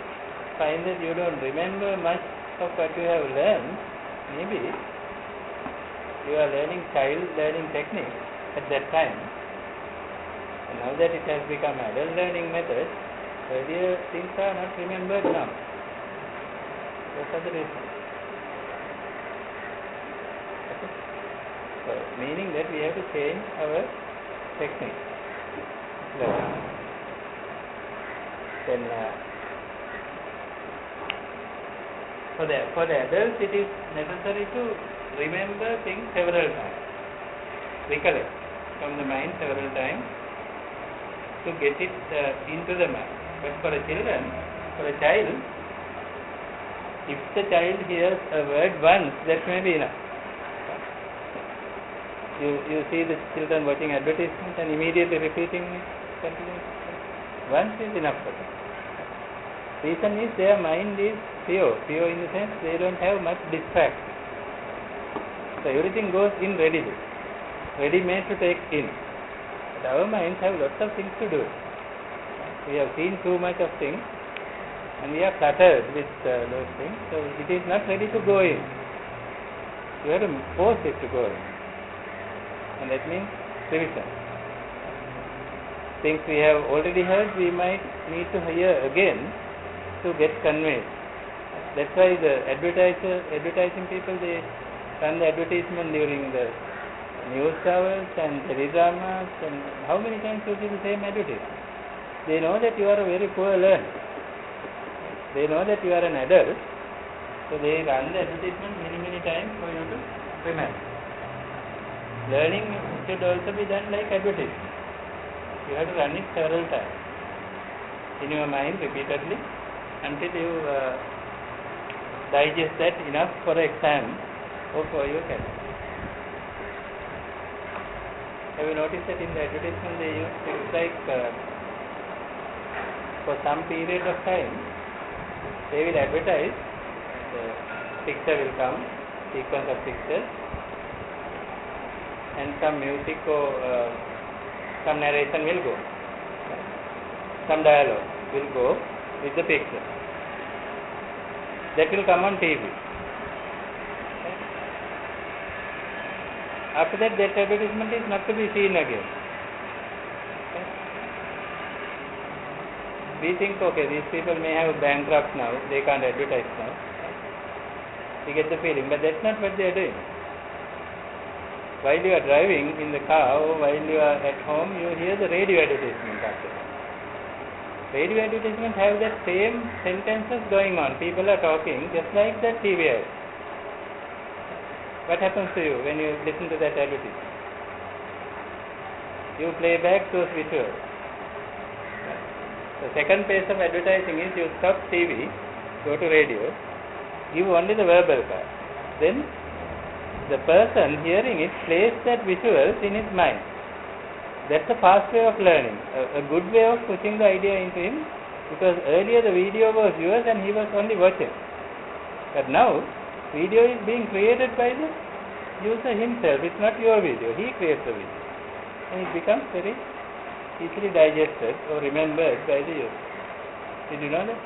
find that you don't remember much of what you have learned, maybe you are learning child learning techniques at that time, and now that it has become adult learning method, earlier things are not remembered now. Those are the reasons. Okay. So meaning that we have to change our technique. Then for the adults, it is necessary to remember things several times, recollect from the mind several times to get it into the mind. But for a child, if the child hears a word once, that may be enough. You see the children watching advertisement and immediately repeating it continuously. Once is enough for them. Reason is their mind is pure in the sense they don't have much distraction. So everything goes in ready-made to take in. But our minds have lots of things to do. We have seen too much of things, and we are cluttered with those things, so it is not ready to go in. You have to force it to go in, and that means revision. Things we have already heard, we might need to hear again to get conveyed. That's why the advertising people, they run the advertisement during the news hours and teledramas, and how many times you see the same advertisement? They know that you are a very poor learner. They know that you are an adult, so they run the advertisement many times for you to remember. Learning should also be done like advertisement. You have to run it several times in your mind repeatedly until you digest that enough for exam or for your test. Have you noticed that in the advertisement they use things like for some period of time they will advertise, the picture will come, sequence of pictures, and some music or some narration will go, some dialogue will go with the picture. That will come on TV. Okay. After that advertisement is not to be seen again. Okay. We think, okay, these people may have bankrupt now, they can't advertise now. We get the feeling, but that's not what they are doing. While you are driving in the car or while you are at home, you hear the radio advertisement after that. Radio advertisement have that same sentences going on. People are talking just like that TV ad. What happens to you when you listen to that advertisement? You play back those visuals. The second phase of advertising is you stop TV, go to radio, give only the verbal part. Then the person hearing it plays that visuals in his mind. That's a fast way of learning, a good way of pushing the idea into him, because earlier the video was yours and he was only watching. But now, video is being created by the user himself. It's not your video. He creates the video. And it becomes very easily digested or remembered by the user. Did you know that?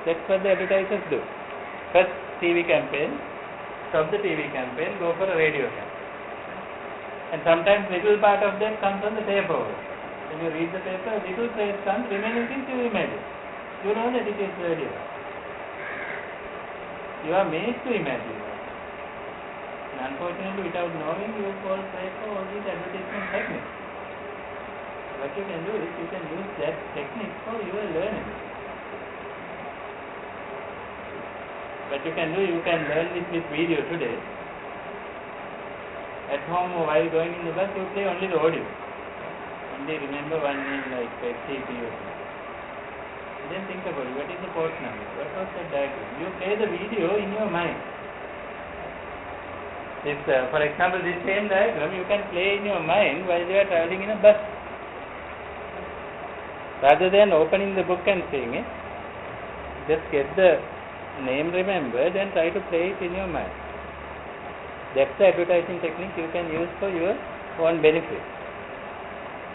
That's what the advertisers do. First TV campaign, stop the TV campaign, go for a radio campaign. And sometimes little part of that comes on the paper. When you read the paper, little phrase comes, remaining things you imagine. You know that it is radio. You are made to imagine. And unfortunately, without knowing, you fall prey for all these advertisement techniques. What you can do is, you can use that technique for your learning. What you can do, you can learn this with video today. At home or while going in the bus, you play only the audio. Only remember one name like FTP or something. Then think about it. What is the port number? What was that diagram? You play the video in your mind. If, for example, this same diagram you can play in your mind while you are traveling in a bus. Rather than opening the book and seeing it, just get the name remembered and try to play it in your mind. That's the advertising technique you can use for your own benefit.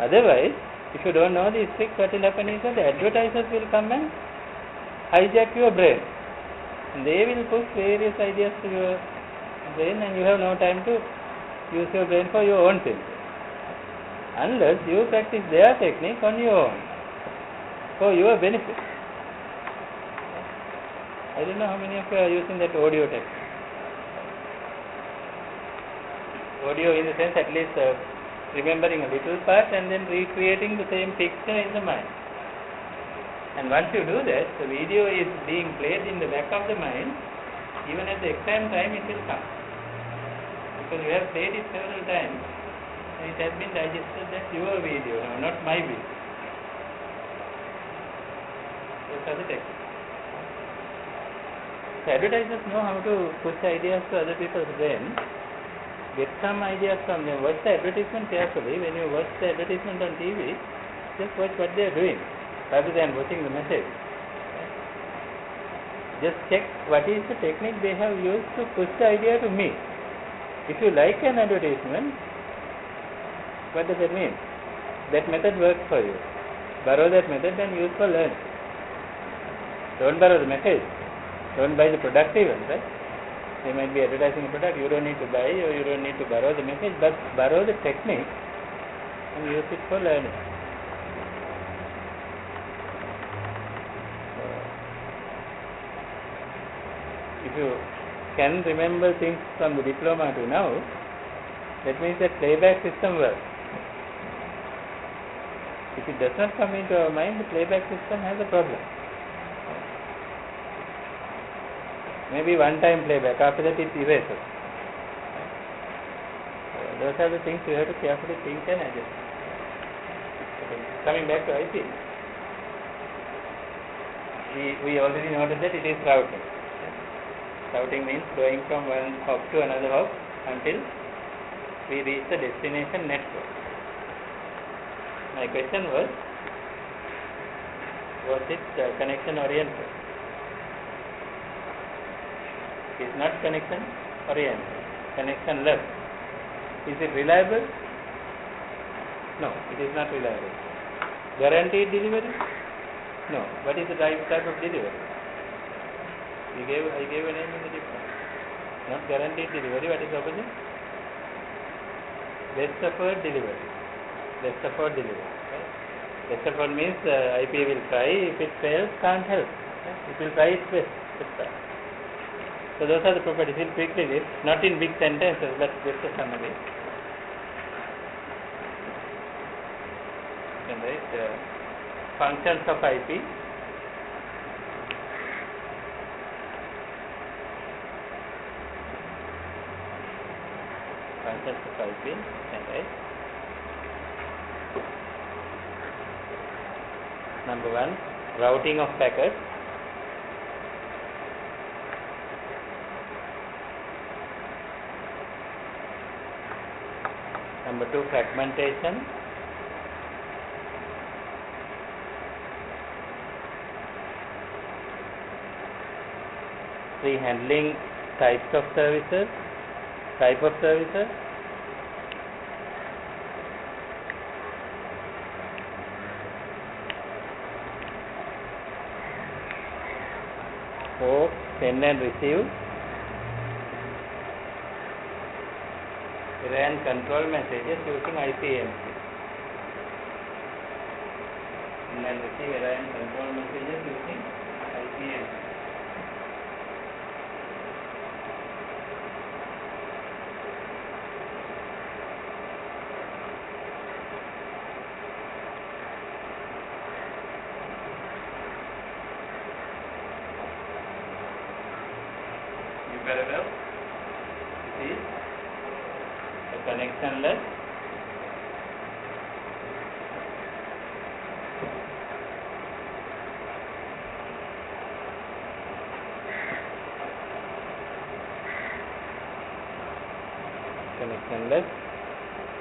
Otherwise, if you don't know these tricks, what will happen is that the advertisers will come and hijack your brain. And they will push various ideas to your brain and you have no time to use your brain for your own things. Unless you practice their technique on your own, for your benefit. I don't know how many of you are using that audio technique. Audio in the sense at least remembering a little part and then recreating the same picture in the mind. And once you do that, the video is being played in the back of the mind, even at the exam time it will come. Because you have played it several times and it has been digested. That's your video now, not my video. Those are the techniques. So advertisers know how to push ideas to other people's brain. Get some ideas from them. Watch the advertisement carefully. When you watch the advertisement on TV, just watch what they are doing rather than watching the message. Just check what is the technique they have used to push the idea to me. If you like an advertisement, what does that mean? That method works for you. Borrow that method and use for learning. Don't borrow the message. Don't buy the product even, right? They might be advertising a product, you don't need to buy or you don't need to borrow the message, but borrow the technique and use it for learning. If you can remember things from the diploma to now, that means that playback system works. If it does not come into our mind, the playback system has a problem. Maybe one-time playback, after that it erases. Those are the things you have to carefully think and adjust. Okay. Coming back to IP, we already noted that it is routing. Routing means going from one hop to another hop until we reach the destination network. My question was it connection oriented? It is not connection oriented, connection less. Is it reliable? No, it is not reliable. Guaranteed delivery? No. What is the type of delivery? I gave a name in the diploma. Not guaranteed delivery. What is the opposite? Best effort delivery. Best effort delivery. Right? Best effort means IP will try. If it fails, can't help. Right? It will try its best. So those are the properties. We'll quickly list, not in big sentences, but just a summary. You can write functions of IP. Functions of IP, and right. Number 1, routing of packets. Number 2, fragmentation. Three, handling type of services. 4, send and receive. Error and control messages using IPMC. Send and receive error and control messages using IPMC. Very well. This is a connectionless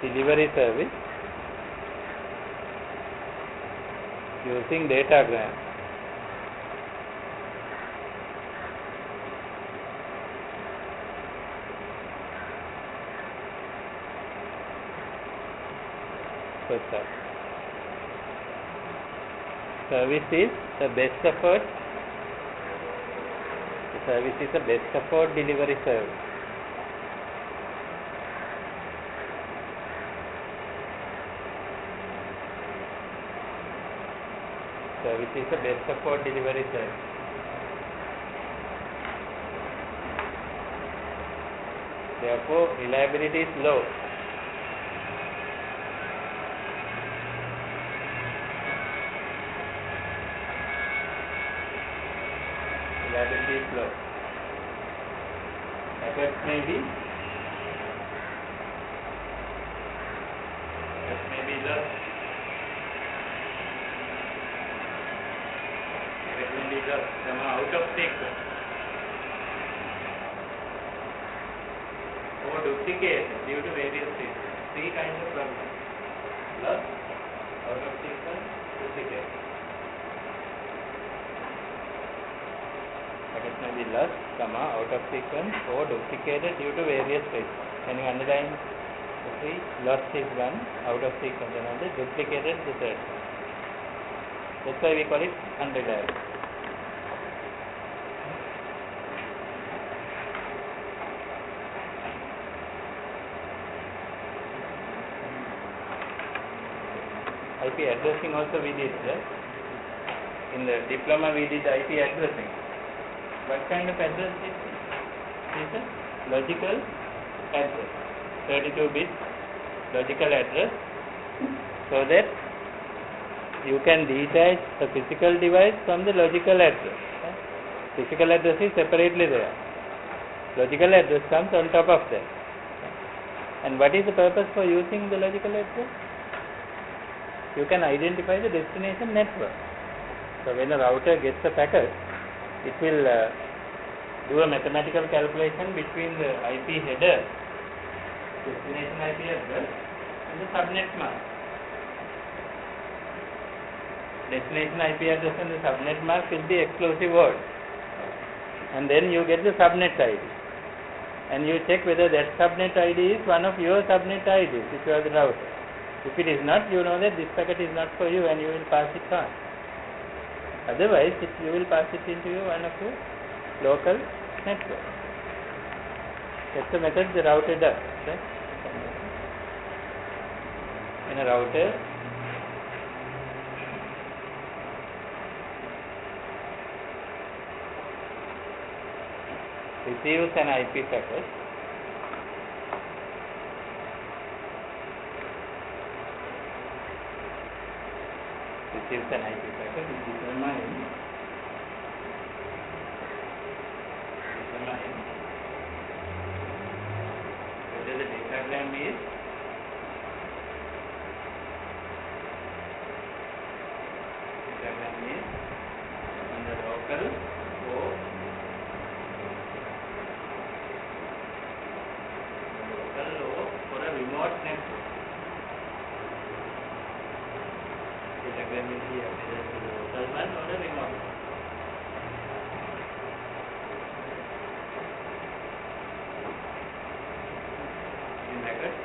delivery service using datagram. Service is the best effort. The service is a best effort delivery service. Service is a best effort delivery service. Therefore, reliability is low. Reliability is low. Packets may be lost. Packets may be lost. Some are out of sequence or duplicated due to various reasons. Three kinds of problems: lost, out of sequence, duplicate. Packets may be lost, out of sequence or duplicated due to various reasons. Can you underline the three? Lost is one, out of sequence another, duplicated the third. That's why we call it unreliable. IP addressing also we did, right? In the diploma we did IP addressing. What kind of address is it? It's a logical address, 32-bit logical address, so that you can detach the physical device from the logical address. Physical address is separately there. Logical address comes on top of that. And what is the purpose for using the logical address? You can identify the destination network. So when a router gets a packet, it will do a mathematical calculation between the IP header, destination IP address, and the subnet mask. Destination IP address and the subnet mask will be exclusive words. And then you get the subnet ID. And you check whether that subnet ID is one of your subnet IDs if you are the router. If it is not, you know that this packet is not for you and you will pass it on. Otherwise, you will pass it into one of your local network. That's the method the router does. Right? In a router, receives an IP packet, which determines whether the datagram is diagram will be appeared to the local one or the remote one. In bracket,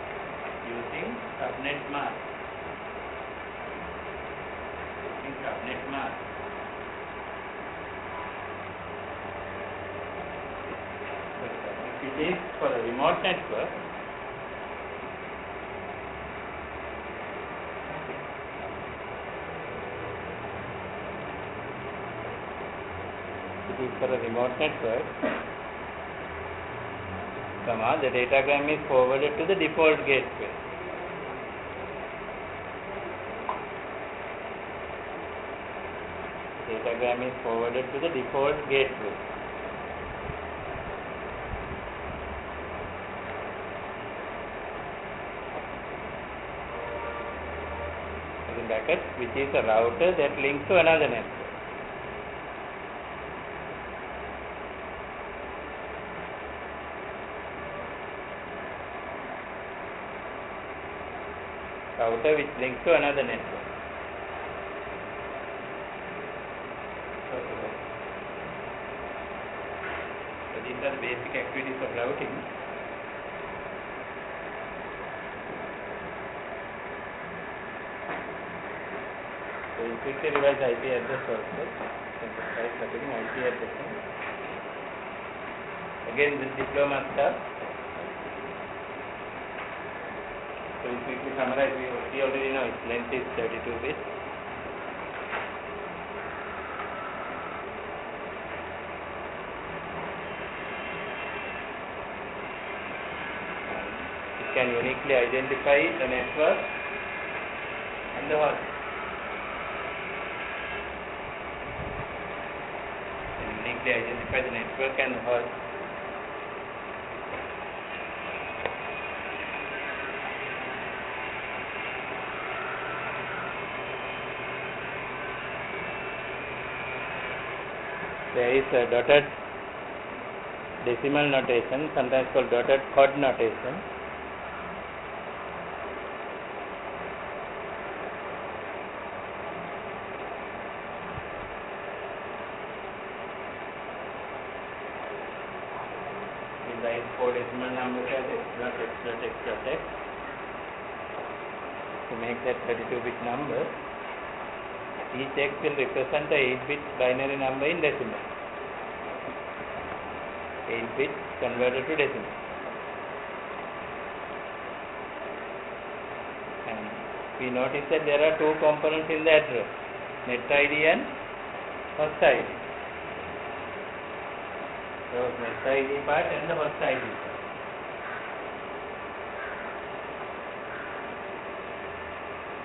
using subnet mask. Using subnet mask. If it is for a remote network, the datagram is forwarded to the default gateway. Datagram is forwarded to the default gateway. In bracket, which is a router that links to another network. Router which links to another network. So these are the basic activities of routing. So we quickly revise IP address also. Try copying IP addressing. Again this diploma stuff. So we quickly summarize, we already know its length is 32 bits. It can uniquely identify the network and the host. Uniquely identify the network and the host. There is a dotted decimal notation, sometimes called dotted code notation. We write 4 decimal numbers as x dot x dot x dot x to make that 32-bit number. Each x will represent a 8-bit binary number in decimal. 8 bits converted to decimal. And we notice that there are 2 components in the address, net ID and host ID. So net ID part and the host ID part.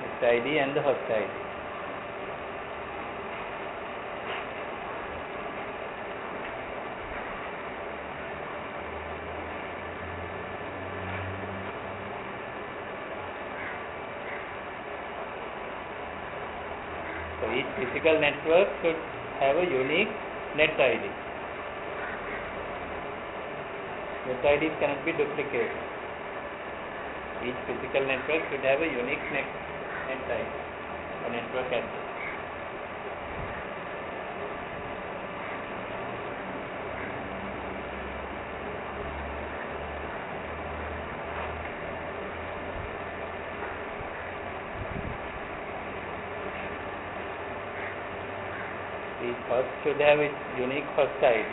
Net ID and the host ID. So each physical network should have a unique net ID. Net IDs cannot be duplicated. Each physical network should have a unique net ID or network address. Each host should have its unique host ID.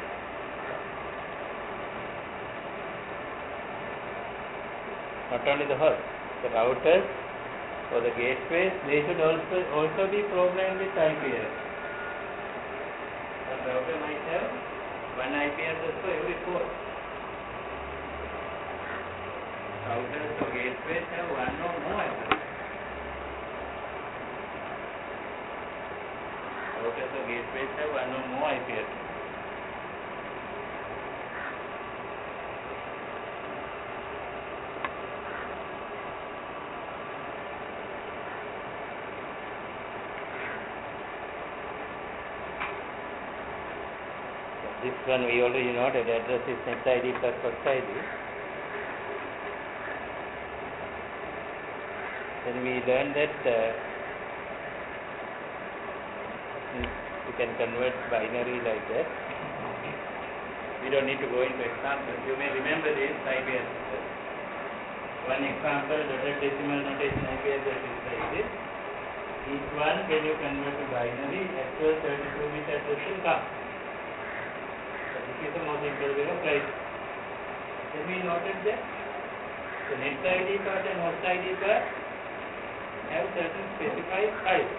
Not only the host, the routers or the gateways, they should also be programmed with IP address. The router might have one IP address for every port. Routers or gateways have one or more addresses. Routers or gateways have one or more IP addresses. This one we already know that the address is net ID plus host ID. Then we learned that can convert binary like that. We don't need to go into examples. You may remember this IP addresses. One example, dotted decimal notation IP address is like this. Each one, when you convert to binary, actual 32-bit address will come. So this is the most simple way of writing. Can we noted that? The net ID part and host ID part have certain specified files.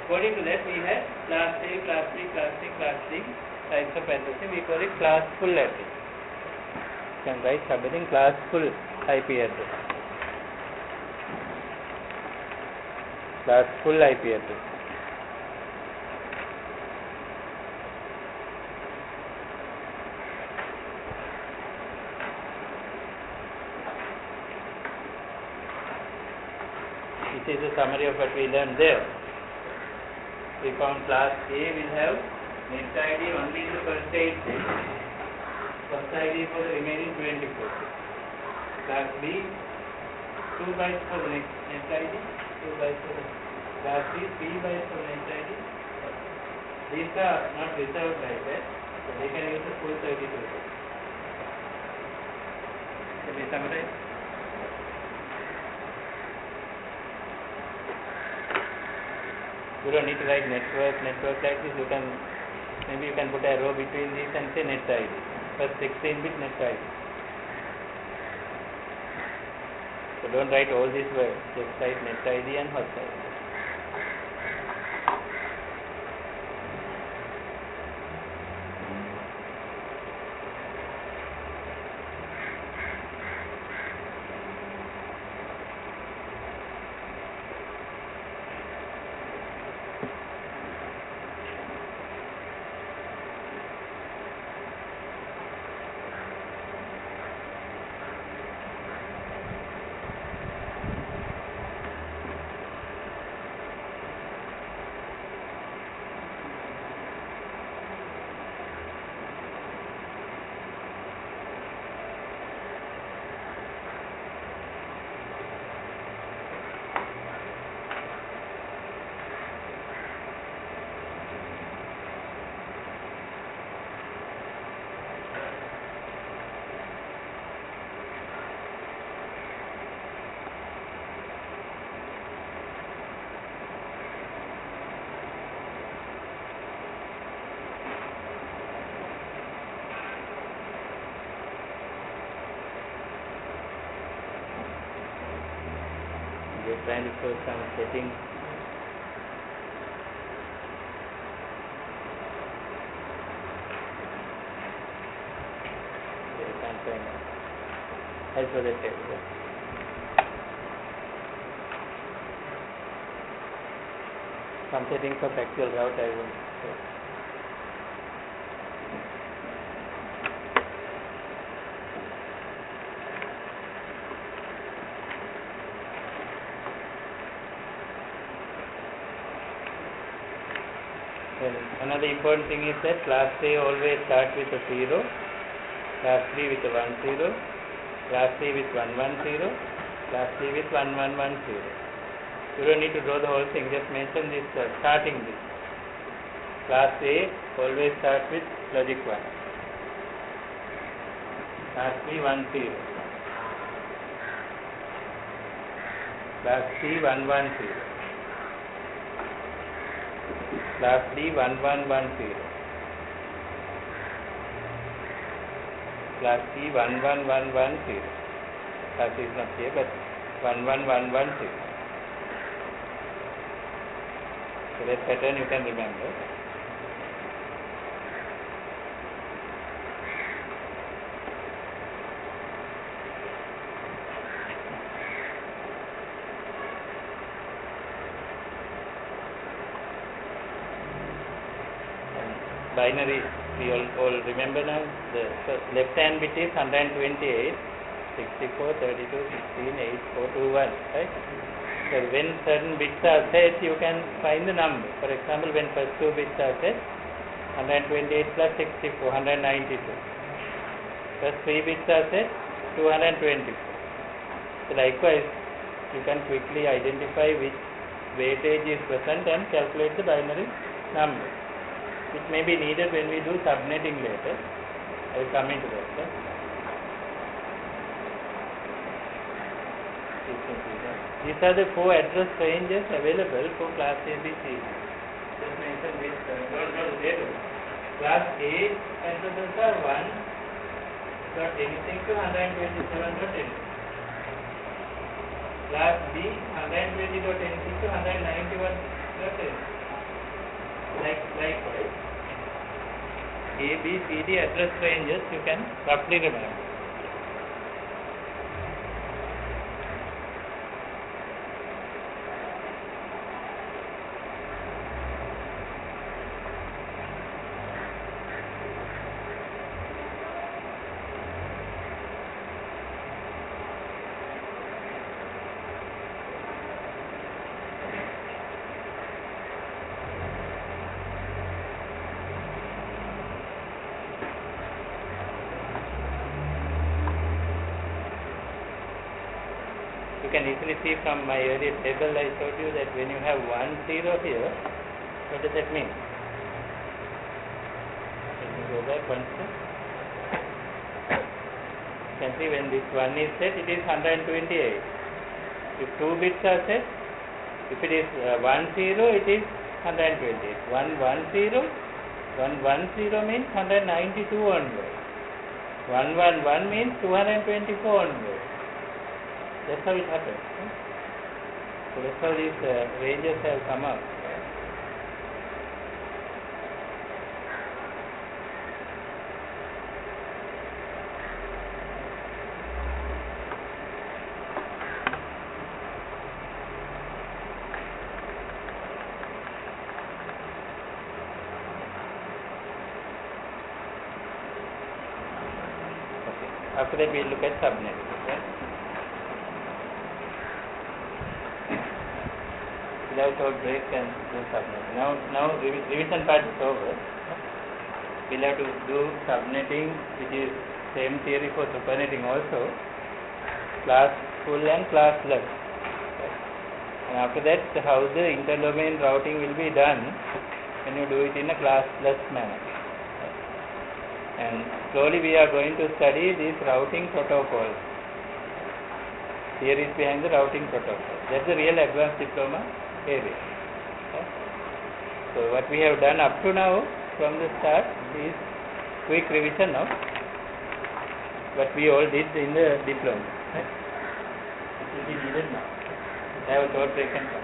According to that, we have class A, class B, class C, class D types of addressing. We call it classful address. You can write subheading classful IP address. Classful IP address. This is a summary of what we learned there. We found class A will have net ID only in the first 8 bits, first ID for the remaining 24 bits. Class B, 2 bytes for the next net ID, 2 bytes for the class C, 3 bytes for the net ID. These are not reserved like that, so they can use the full 32 bits. Can we summarize? You don't need to write network like this. You can maybe you can put a row between these and say net ID. First 16-bit net ID. So don't write all these words. Just write net ID and host ID. We're trying to show some settings. You can't find it. That's what they said. Some settings of actual route I will show. Another important thing is that class A always starts with a 0, class B with a 10, class C with 110, class D with 1110. You don't need to draw the whole thing, just mention this starting this. Class A always starts with logic 1. Class B 10. Class C 110. Class D 1110. Class C 11110. Class C is not here, but 11110. So that pattern you can remember. Binary, we all remember now. The left hand bit is 128, 64, 32, 16, 8, 4, 2, 1, right? So when certain bits are set, you can find the number. For example, when first two bits are set, 128 plus 64, 192. First three bits are set, 224. So likewise, you can quickly identify which weightage is present and calculate the binary number. It may be needed when we do subnetting later. I will come into that. These are the 4 address ranges available for class ABC. Just mention this. Class A addresses are 1.anything to 127.anything. Class B 120.anything to 191.anything. Likewise, A, B, C, D address ranges you can roughly remember. You can easily see from my earlier table I showed you that when you have 1 0 here, what does that mean? Let me go back one step. You can see when this 1 is set, it is 128. If 2 bits are set, if it is 1 0, it is 128. 1 1 0, 1 1 0 means 192 onwards. 1 1 1 means 224 onwards. That's how it happens. So that's how these ranges have come up. Okay. After that, we'll look at subnet. Okay? Without break and do subnet. Now revision part is over. We'll have to do subnetting, which is same theory for supernetting also. Class full and class less. And after that, how the interdomain routing will be done when you do it in a classless manner. And slowly we are going to study these routing protocols. Theories behind the routing protocol. That's the real advanced diploma area. So what we have done up to now from the start is quick revision of what we all did in the diploma. It will be needed now. Have a short break and come.